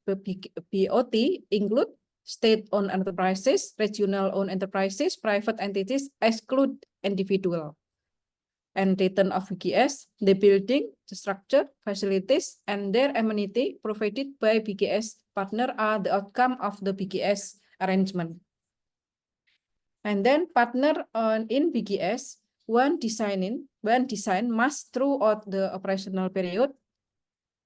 BOT include state-owned enterprises, regional-owned enterprises, private entities, exclude individual. and return of BGS, the building, the structure, facilities, and their amenity provided by BGS partner are the outcome of the BGS arrangement. And then partner in BGS, when design must throughout the operational period,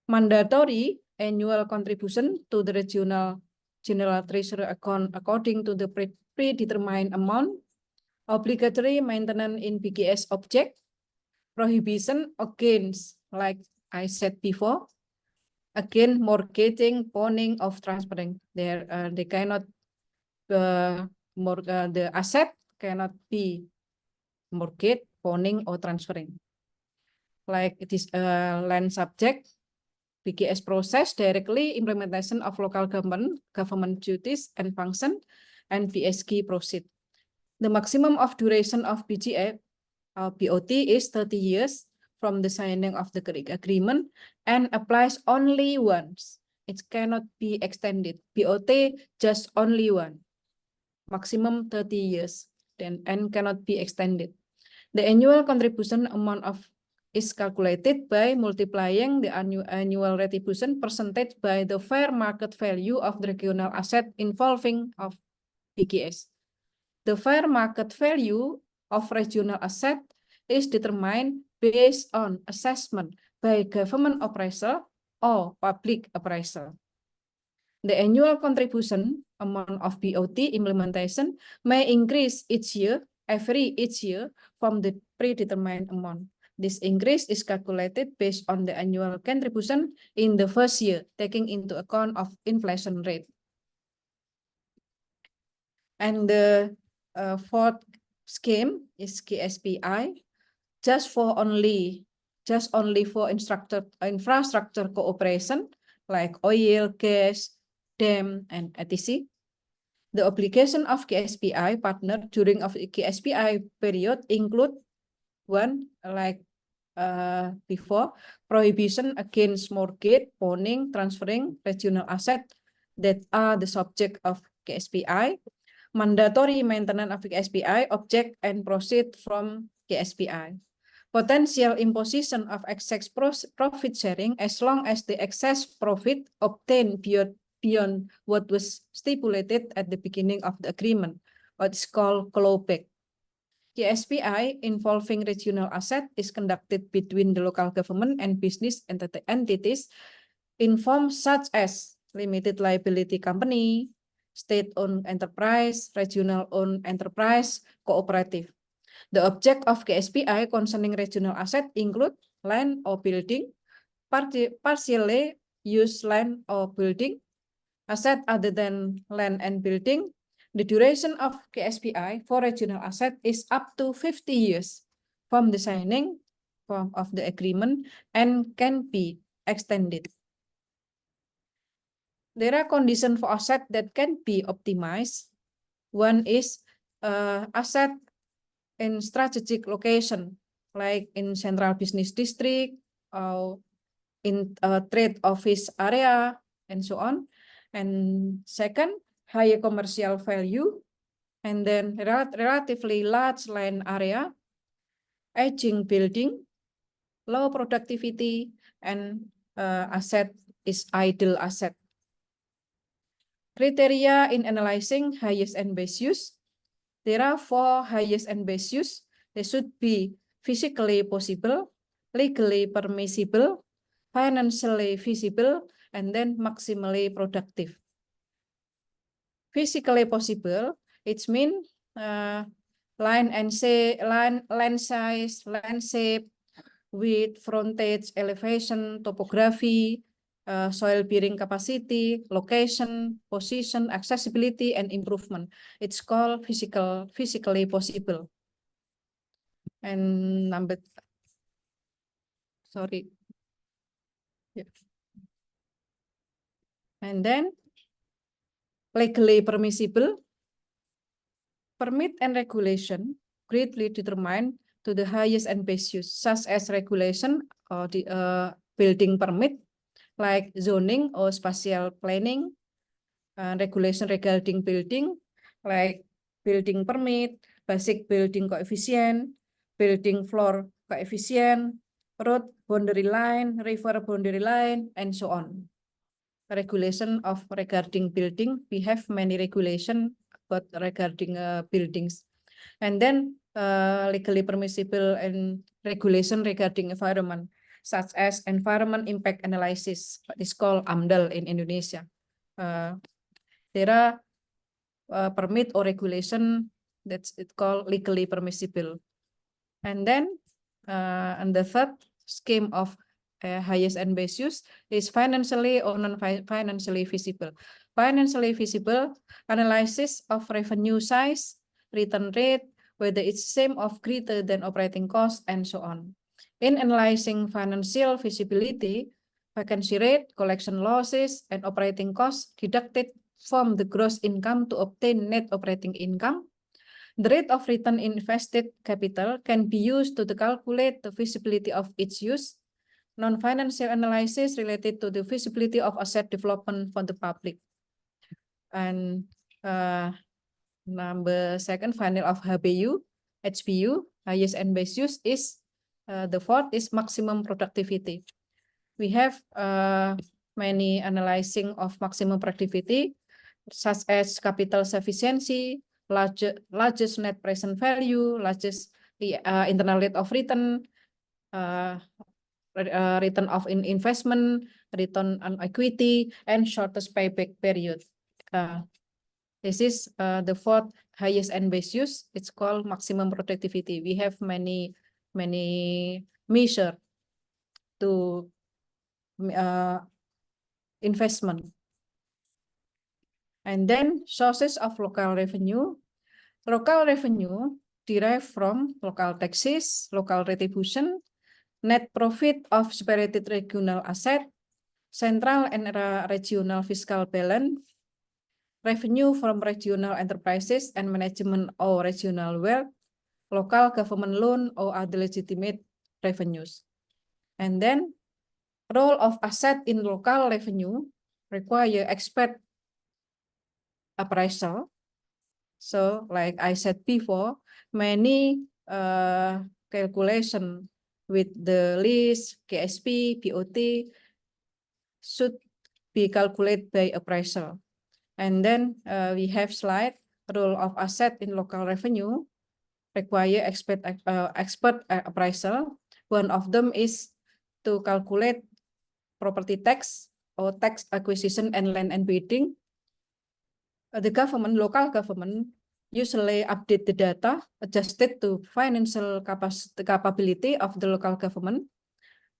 mandatory annual contribution to the regional general treasury account according to the predetermined amount, obligatory maintenance in BGS object, prohibition against, like I said before, again mortgaging, pawning of transferring. They cannot the asset cannot be mortgaged, pawning, or transferring. Like it is land subject, BGS process directly implementation of local government duties and function, and BSG proceed. The maximum of duration of BGF BOT is 30 years from the signing of the agreement and applies only once. It cannot be extended. BOT just only one. Maximum 30 years then and cannot be extended. The annual contribution amount is calculated by multiplying the annual retribution percentage by the fair market value of the regional asset involving of BGS. The fair market value of regional asset is determined based on assessment by government appraiser or public appraiser. The annual contribution amount of BOT implementation may increase each year from the predetermined amount. This increase is calculated based on the annual contribution in the first year, taking into account of inflation rate. And the fourth scheme is KSPI, just only for infrastructure cooperation like oil, gas, dam, and etc. The obligation of KSPI partner during of KSPI period include one, like before, prohibition against mortgage, pawning, transferring regional asset that are the subject of KSPI, mandatory maintenance of KSPI object and proceed from KSPI, potential imposition of excess profit sharing as long as the excess profit obtained beyond what was stipulated at the beginning of the agreement, what's called clawback. KSPI involving regional asset is conducted between the local government and business entities in forms such as limited liability company, state-owned enterprise, regional-owned enterprise, cooperative. The object of KSPI concerning regional asset include land or building, partially used land or building, asset other than land and building. The duration of KSPI for regional asset is up to 50 years from the signing of the agreement and can be extended. There are conditions for asset that can be optimized. One is asset in strategic location, like in central business district, or in trade office area, and so on. And second, higher commercial value, and then relatively large land area, aging building, low productivity, and asset is idle asset. Criteria in analyzing highest and best use. There are 4 highest and best use. They should be physically possible, legally permissible, financially feasible, and then maximally productive. Physically possible, it means land size, land shape, width, frontage, elevation, topography, soil bearing capacity, location, position, accessibility, and improvement. It's called physically possible. And and then legally permissible, permit and regulation greatly determined to the highest and best use, such as regulation or the building permit, like zoning or spatial planning, regulation regarding building, like building permit, basic building coefficient, building floor coefficient, road boundary line, river boundary line, and so on. Regulation of regarding building, we have many regulation about regarding buildings. And then legally permissible and regulation regarding environment, such as environment impact analysis, what is called AMDAL in Indonesia. There are permit or regulation that's it called legally permissible. And then and the third scheme of highest and best use is financially or non-financially feasible. Financially feasible analysis of revenue size, return rate, whether it's same or greater than operating cost, and so on. In analyzing financial feasibility, vacancy rate, collection losses, and operating costs deducted from the gross income to obtain net operating income. The rate of return in invested capital can be used to calculate the feasibility of its use. Non-financial analysis related to the feasibility of asset development for the public. And number second, final of HBU, highest and best use, is the fourth is maximum productivity. We have many analyzing of maximum productivity, such as capital sufficiency, largest net present value, largest internal rate of return, return of investment, return on equity, and shortest payback period. This is the fourth highest and best use. It's called maximum productivity. We have many measures to investment. And then sources of local revenue. Local revenue derived from local taxes, local retribution, net profit of separated regional asset, central and regional fiscal balance, revenue from regional enterprises and management or regional wealth, local government loan or other legitimate revenues. And then role of asset in local revenue require expert appraisal. So like I said before, many calculation with the lease, KSP, BOT should be calculated by appraisal. And then we have slide, role of asset in local revenue require expert appraisal. One of them is to calculate property tax or tax acquisition and land and bidding. The government, local government, usually update the data adjusted to financial capability of the local government.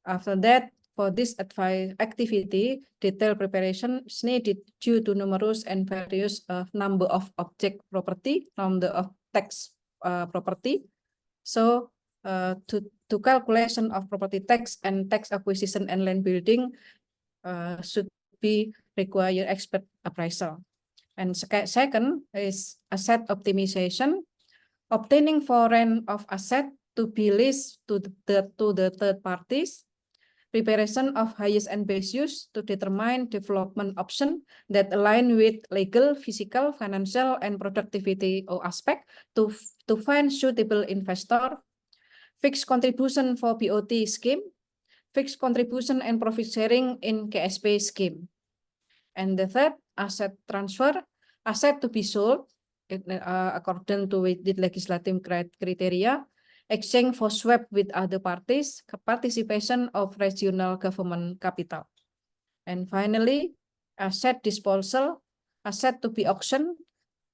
After that, for this activity, detailed preparation is needed due to numerous and various number of object property, number of tax property. So to calculation of property tax and tax acquisition and land building should be require expert appraisal. And second is asset optimization, obtaining foreign of asset to be leased to the third parties, preparation of highest and best use to determine development option that align with legal, physical, financial, and productivity or aspect to find suitable investor, fixed contribution for BOT scheme, fixed contribution and profit sharing in KSP scheme. And the third, asset transfer, asset to be sold according to the legislative criteria, exchange for swap with other parties, participation of regional government capital. And finally, asset disposal, asset to be auctioned,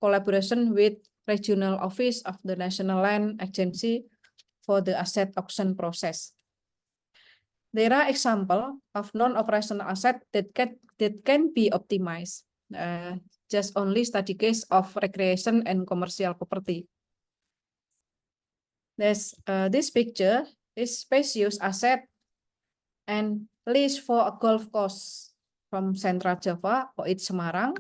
collaboration with regional office of the National Land Agency for the asset auction process. There are examples of non-operational asset that can be optimized. Just only study case of recreation and commercial property. There's this picture is spacious asset and lease for a golf course from Central Java or it's Semarang.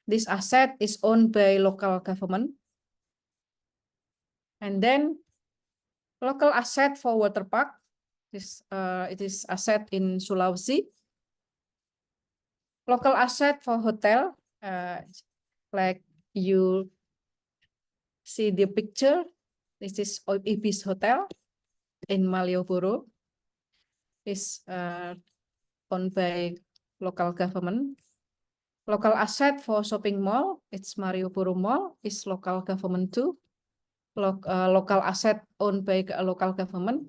This asset is owned by local government. And then local asset for water park. It is asset in Sulawesi. Local asset for hotel, like you see the picture. This is Ibis Hotel. in Malioboro is owned by local government. Local asset for shopping mall, it's Malioboro Mall, is local government too. Local asset owned by a local government.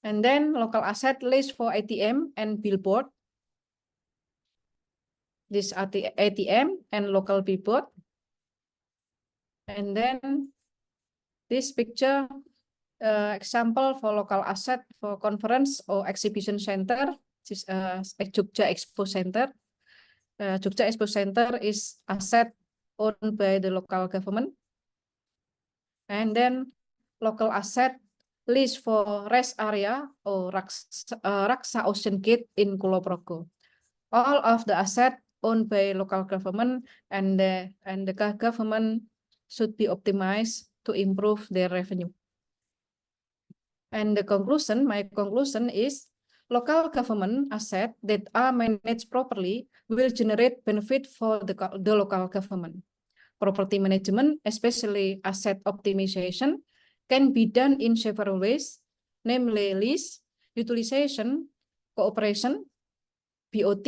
And then local asset lease for ATM and billboard. This ATM and local billboard. And then this picture example for local asset for conference or exhibition center. This is Jogja Expo Center. Jogja Expo Center is asset owned by the local government. And then local asset lease for rest area or Raksa Ocean Gate in Kulon Progo. All of the asset owned by local government and the government should be optimized to improve their revenue. And my conclusion is local government assets that are managed properly will generate benefit for the local government. Property management, especially asset optimization, can be done in several ways, namely lease, utilization, cooperation, BOT,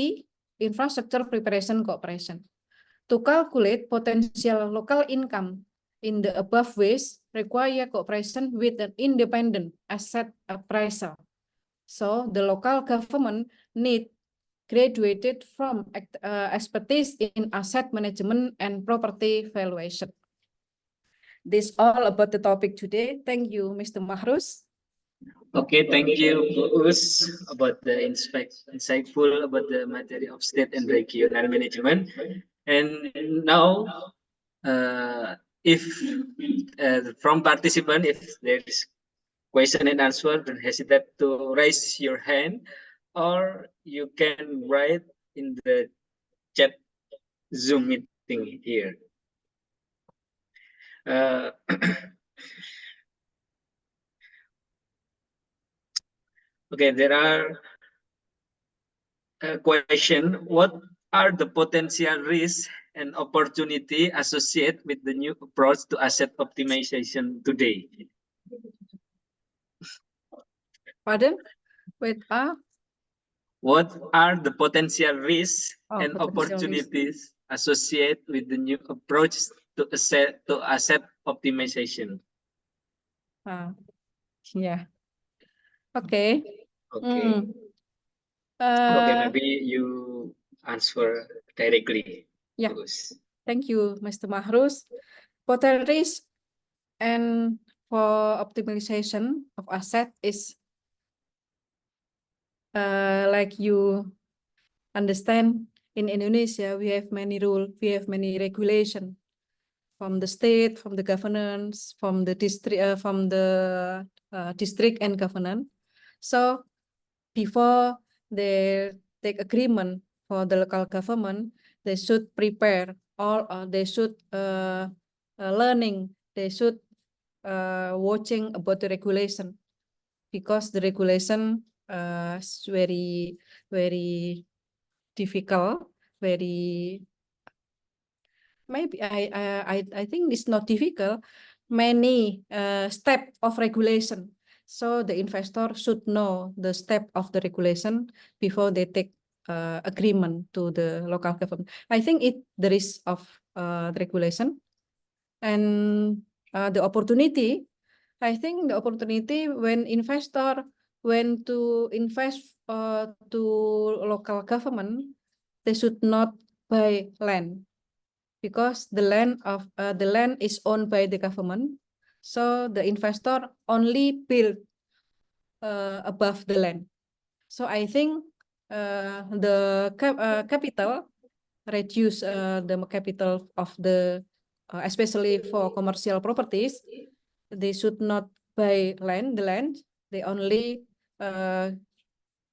infrastructure preparation cooperation. To calculate potential local income in the above ways require cooperation with an independent asset appraiser. So the local government need graduated from expertise in asset management and property valuation. This all about the topic today. Thank you, Mr. Mahrus. Okay, thank you, Us, about the insightful about the matter of state and regional management. And now, if from participant, if there is question and answer, don't hesitate to raise your hand, or you can write in the chat Zoom meeting here. Okay, there are a question. What are the potential risks and opportunity associated with the new approach to asset optimization today? Pardon? Wait, What are the potential risks and potential opportunities associated with the new approach to asset optimization? Yeah. Okay. Okay. Okay, maybe you answer directly. Yeah. Bagus. Thank you, Mr. Mahrus. Potential risk and for optimization of asset is like you understand, in Indonesia, we have many rules, we have many regulations from the state, from the governance, from the district, district and governance. So before they take agreement for the local government, they should prepare all, they should learning, they should watching about the regulation, because the regulation is very, very difficult, very, maybe I think it's not difficult, many step of regulation. So the investor should know the step of the regulation before they take agreement to the local government. I think the risk of the regulation and the opportunity. I think the opportunity when investor went to invest to local government, they should not buy land, because the land is owned by the government. So the investor only build above the land. So I think the capital reduce the capital of the especially for commercial properties. They should not buy the land. They only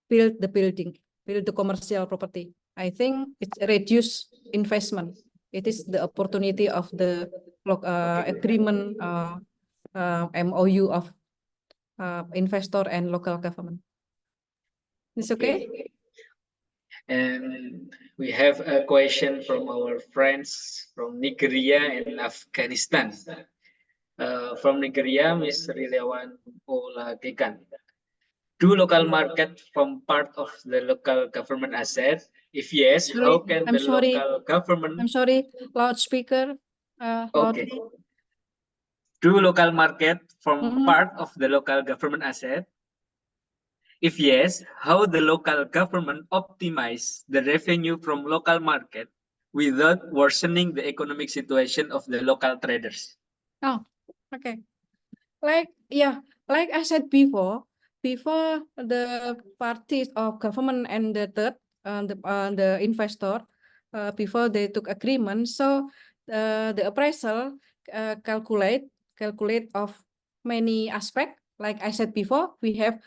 build the commercial property. I think it's reduce investment. It is the opportunity of the agreement MOU of investor and local government. It's okay? And we have a question from our friends from Nigeria and Afghanistan. From Nigeria, Ms. Riliawan Olagekan. Do local market form part of the local government asset? If yes, Sorry, how can I'm the sorry. local government? I'm sorry, loudspeaker. Okay. Loudly. Do local market form Mhm. part of the local government asset? If yes, how the local government optimize the revenue from local market without worsening the economic situation of the local traders? Oh, okay. Like I said before the parties of government and the third the investor before they took agreement, so the appraisal calculate of many aspects. Like I said before, we have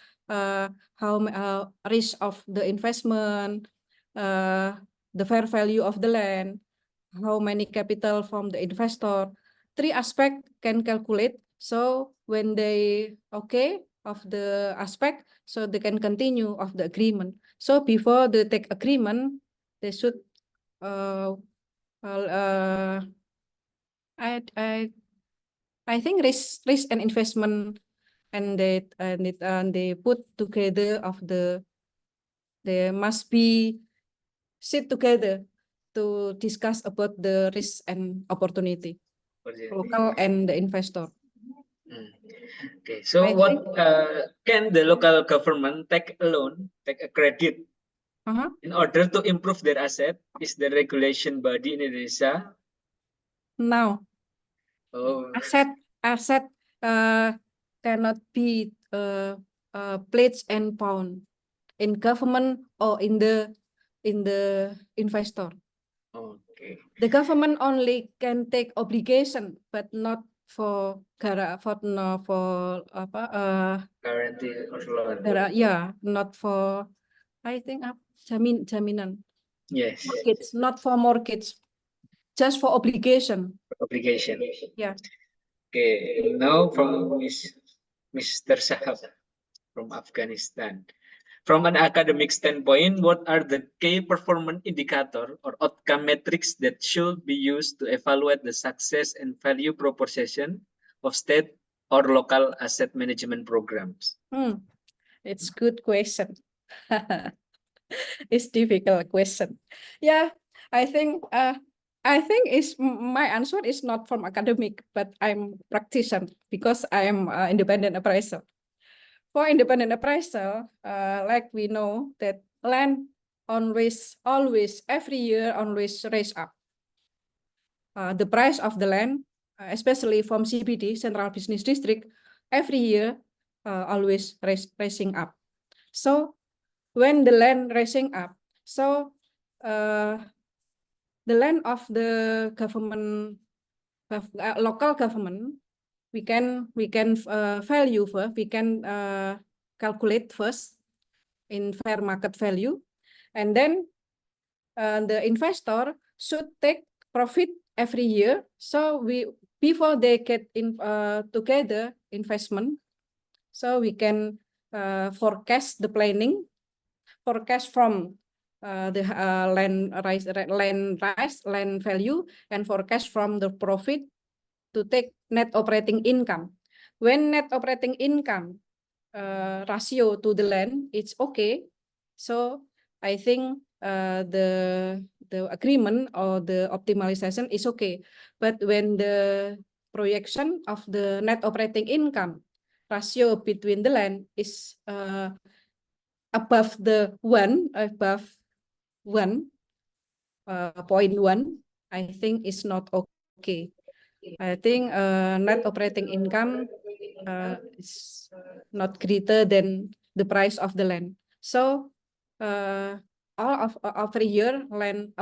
how risk of the investment, the fair value of the land, how many capital from the investor. Three aspects can calculate. So when they of the aspect, so they can continue of the agreement. So before they take agreement, they should I I I think risk and investment, and they put together of they must be sit together to discuss about the risk and opportunity, local and the investor. Okay, so I what think can the local government take a loan, take a credit in order to improve their asset? Is the regulation body in Indonesia? now Oh, asset cannot be pledged and pound in government or in the investor. okay. The government only can take obligation, but not for Guarantee or loan. not for, I think jaminan. Yes. Mortgage, not for mortgage, just for obligation. Obligation. Yeah. Okay, now from Mr. Sahab from Afghanistan. From an academic standpoint, what are the key performance indicator or outcome metrics that should be used to evaluate the success and value proposition of state or local asset management programs? It's good question. It's difficult question. Yeah, I think my answer is not from academic, but I'm practitioner because I am independent appraiser. For independent appraisal, like we know that land always every year always raise up. The price of the land, especially from CBD, Central Business District, every year always raising up. So when the land raising up, so the land of the government, local government, we can value first. We can calculate first in fair market value, and then the investor should take profit every year. So before they get in together investment, so we can forecast the planning, forecast from the land value, and forecast from the profit to take net operating income. When net operating income ratio to the land, it's okay. So I think the agreement or the optimization is okay. But when the projection of the net operating income ratio between the land is above 1.1, I think it's not okay. I think net operating income is not greater than the price of the land. So all of every year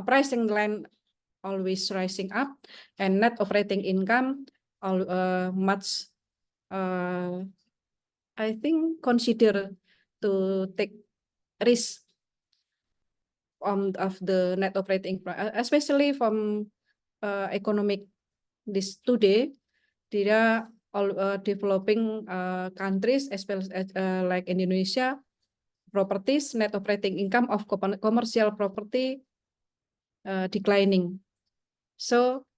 pricing land always rising up, and net operating income much I think consider to take risk of the net operating, especially from economic this today. They are all developing countries, especially like Indonesia, properties net operating income of commercial property declining. So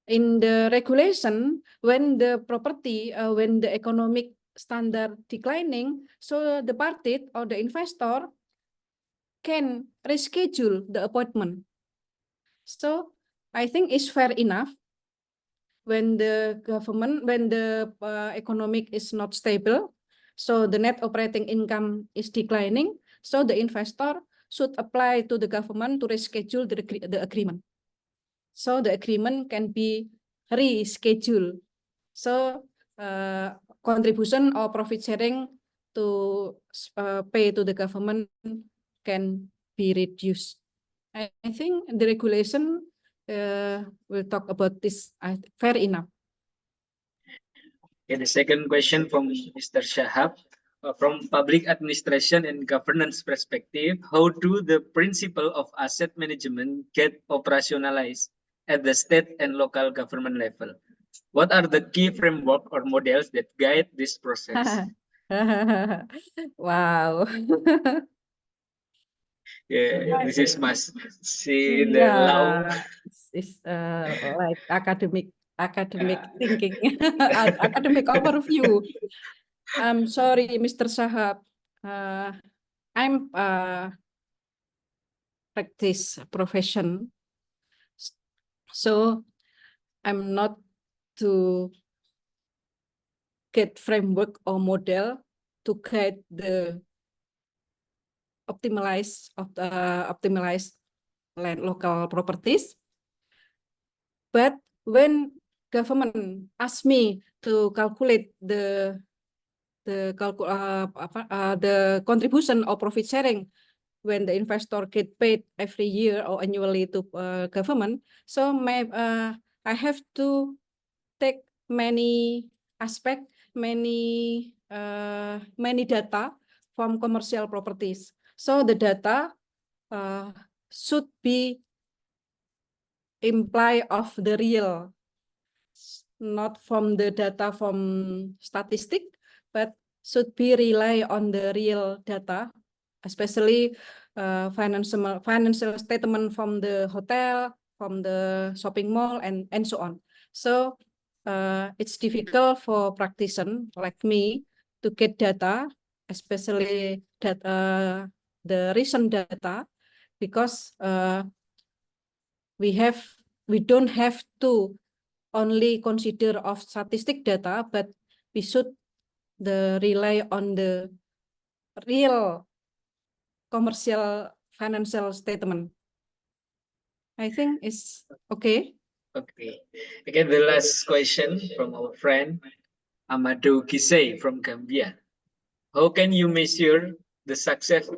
in the regulation, when the property, when the economic standard declining, so the party or the investor can reschedule the appointment. So I think it's fair enough when the government, when the economic is not stable, so the net operating income is declining, so the investor should apply to the government to reschedule the agreement. So the agreement can be rescheduled. So contribution or profit sharing to pay to the government can be reduced. I think the regulation will talk about this. Fair enough. Okay, the second question from Mr. Shahab. From public administration and governance perspective, how do the principle of asset management get operationalized at the state and local government level? What are the key framework or models that guide this process? Wow. Yeah, this is must see the law. It's like academic thinking, academic overview. I'm sorry, Mr. Shahab. I'm practice profession, so I'm not to get framework or model to guide the optimized land local properties. But when government asks me to calculate the contribution or profit sharing when the investor get paid every year or annually to government, so I have to take many aspect, many data from commercial properties. So the data should be imply of the real, not from the data from statistic, but should be rely on the real data, especially financial statement from the hotel, from the shopping mall, and so on. So it's difficult for practitioners like me to get data, especially the recent data, because we don't have to only consider of statistic data, but we should rely on the real commercial financial statement. I think it's okay. Okay. Again, the last question from our friend Amadou Kisei from Gambia. How can you measure the success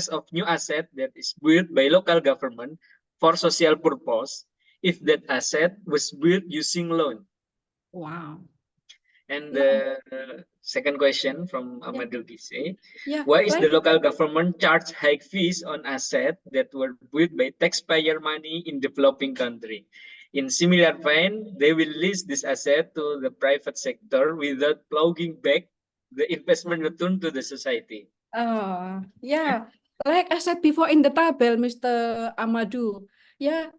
of new asset that is built by local government for social purpose if that asset was built using loan? Wow. And the second question from Amadou Kisei. Yeah. Why is the local government charge high fees on assets that were built by taxpayer money in developing country? In similar vein, they will lease this asset to the private sector without plowing back the investment return to the society. Yeah, like I said before in the table, Mr. Amadou. Yeah,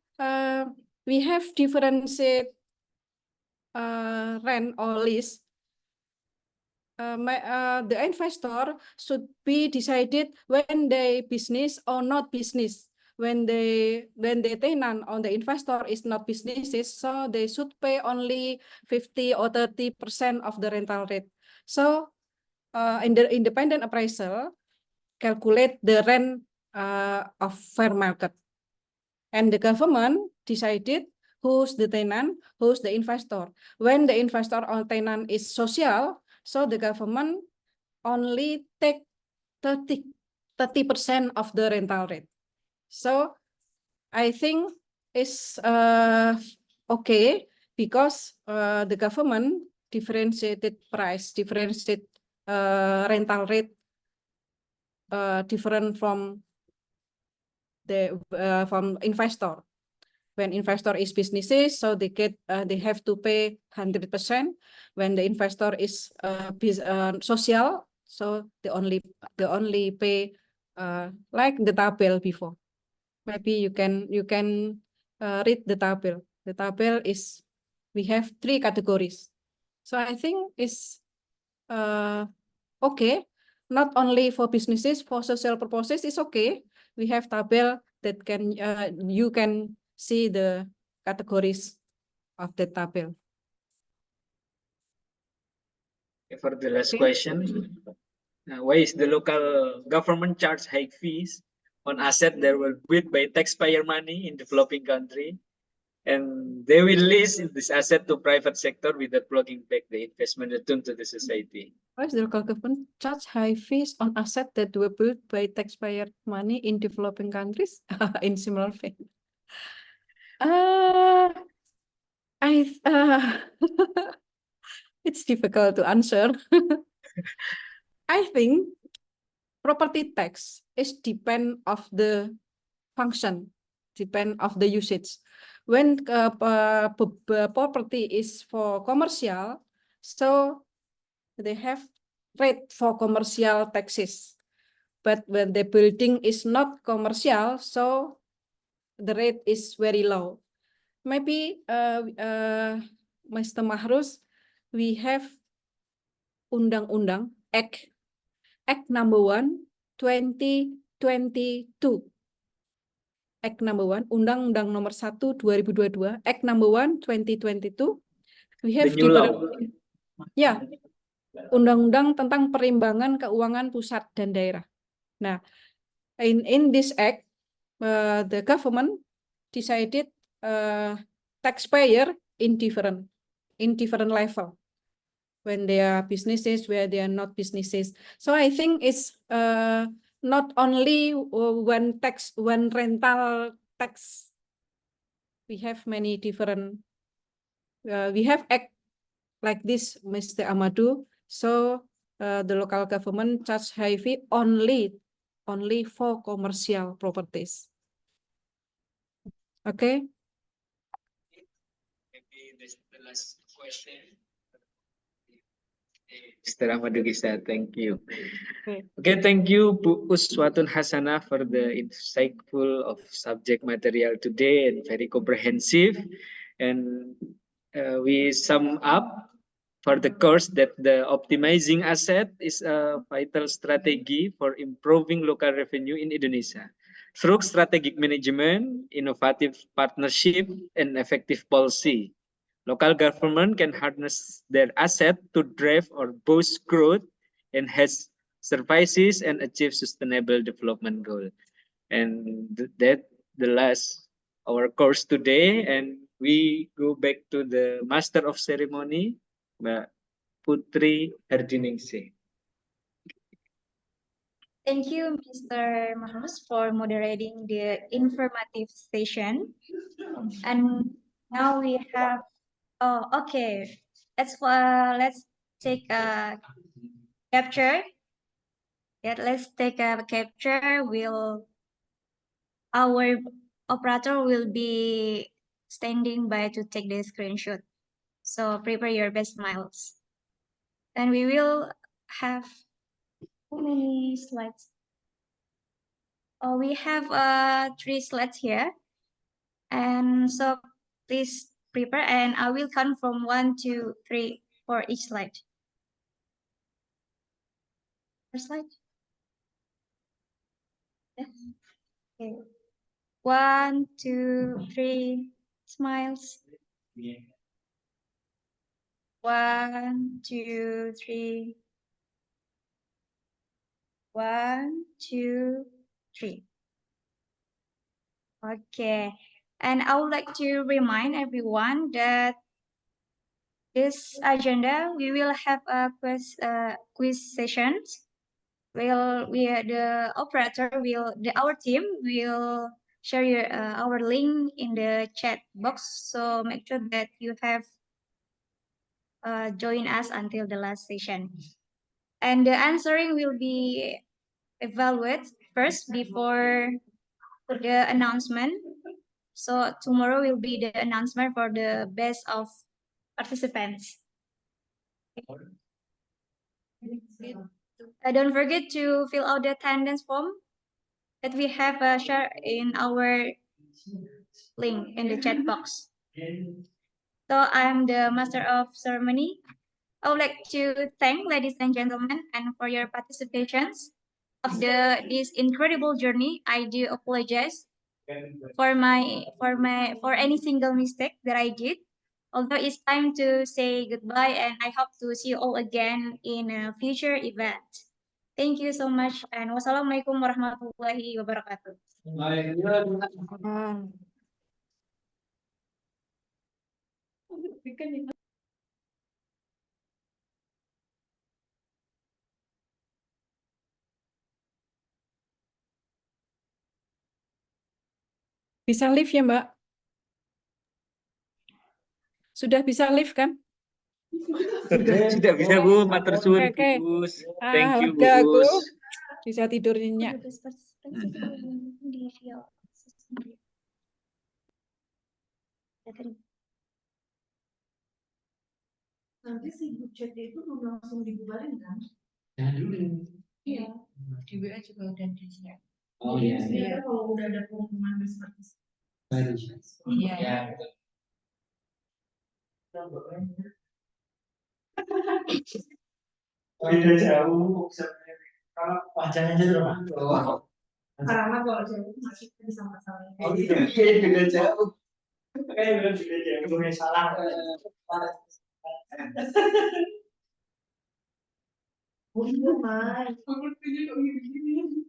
we have differentiate rent or lease. The investor should be decided when they business or not business. When the tenant on the investor is not businesses, so they should pay only 50 or 30% of the rental rate. So in the independent appraisal, calculate the rent of fair market. And the government decided who's the tenant, who's the investor. When the investor or tenant is social, so the government only take 30% of the rental rate. So I think it's okay because the government differentiated price, differentiate rental rate different from the from investor. When investor is businesses, so they have to pay 100%. When the investor is social, so they only pay like the table before. Maybe you can read the table. The table is, we have 3 categories. So I think it's okay. Not only for businesses, for social purposes, it's okay. We have table that can, you can see the categories of the table. For the last Okay. question, why is the local government charge high fees on asset that were built by taxpayer money in developing country, and they will lease this asset to private sector without plugging back the investment return to the society? Why is the local government charge high fees on assets that were built by taxpayer money in developing countries in similar way? It's difficult to answer. I think property tax is depend of the function, depend of the usage. When property is for commercial, so they have rate for commercial taxes. But when the building is not commercial, so the rate is very low. Maybe, Mr. Mahrus, we have Undang-Undang Act number 1, 2022. Act number 1, Undang-Undang nomor 1 2022, Act number 1 2022. We have The new law. Ya, Undang-Undang tentang Perimbangan Keuangan Pusat dan Daerah. Nah, in this act, the government decided taxpayer in different level, when they are businesses, where they are not businesses. So I think it's not only when rental tax. We have many different. We have act like this, Mr. Amadou. So the local government charge high fee only for commercial properties. Okay. Maybe this is the last question. Mr. Amadou Gisa, thank you. Okay, thank you, Bu Uswatun Hasana, for the insightful of subject material today and very comprehensive. And we sum up for the course that the optimizing asset is a vital strategy for improving local revenue in Indonesia. Through strategic management, innovative partnership, and effective policy, local government can harness their asset to drive or boost growth, enhance services, and achieve sustainable development goal. And that the last our course today, and we go back to the master of ceremony, Mbak Putri Hardiningsih. Thank you, Mr. Mahrus, for moderating the informative session. And now we have, okay, let's take a capture. Yeah, let's take a capture. Our operator will be standing by to take the screenshot. So prepare your best smiles. And we will have how many slides? Oh, we have 3 slides here. And so please prepare, and I will count from 1, 2, 3 for each slide. First slide. Yeah. Okay. 1, 2, 3, smiles. 1, 2, 3. 1, 2, 3. Okay. And I would like to remind everyone that this agenda, we will have a quiz sessions. The operator our team will share our link in the chat box. So make sure that you have join us until the last session. And the answering will be evaluated first before the announcement. So tomorrow will be the announcement for the best of participants. Don't forget to fill out the attendance form that we have shared in our link in the chat box. So I'm the master of ceremony. I would like to thank ladies and gentlemen and for your participations of this incredible journey. I do apologize for any single mistake that I did. Although it's time to say goodbye, and I hope to see you all again in a future event. Thank you so much, and wassalamualaikum warahmatullahi wabarakatuh. Bisa live ya, Mbak? Sudah bisa live kan? Sudah bisa Bu, matur suwun Oke. Bu Us. Thank you Bu lega aku. Us. Bisa tidur nyenyak. Nanti si budget itu langsung dibubarin kan? Iya. Di WA juga udah di-share. Oh iya. Iya. Kalau udah ada pengumuman seperti iya. Beda jauh. Kalau wajahnya aja berapa? Karena kalau jauh masih bisa masalah. Oh iya, beda jauh. Kayak beda jauh. Salah. Oh iya, Mas. Kamu pilih kok gini-gini.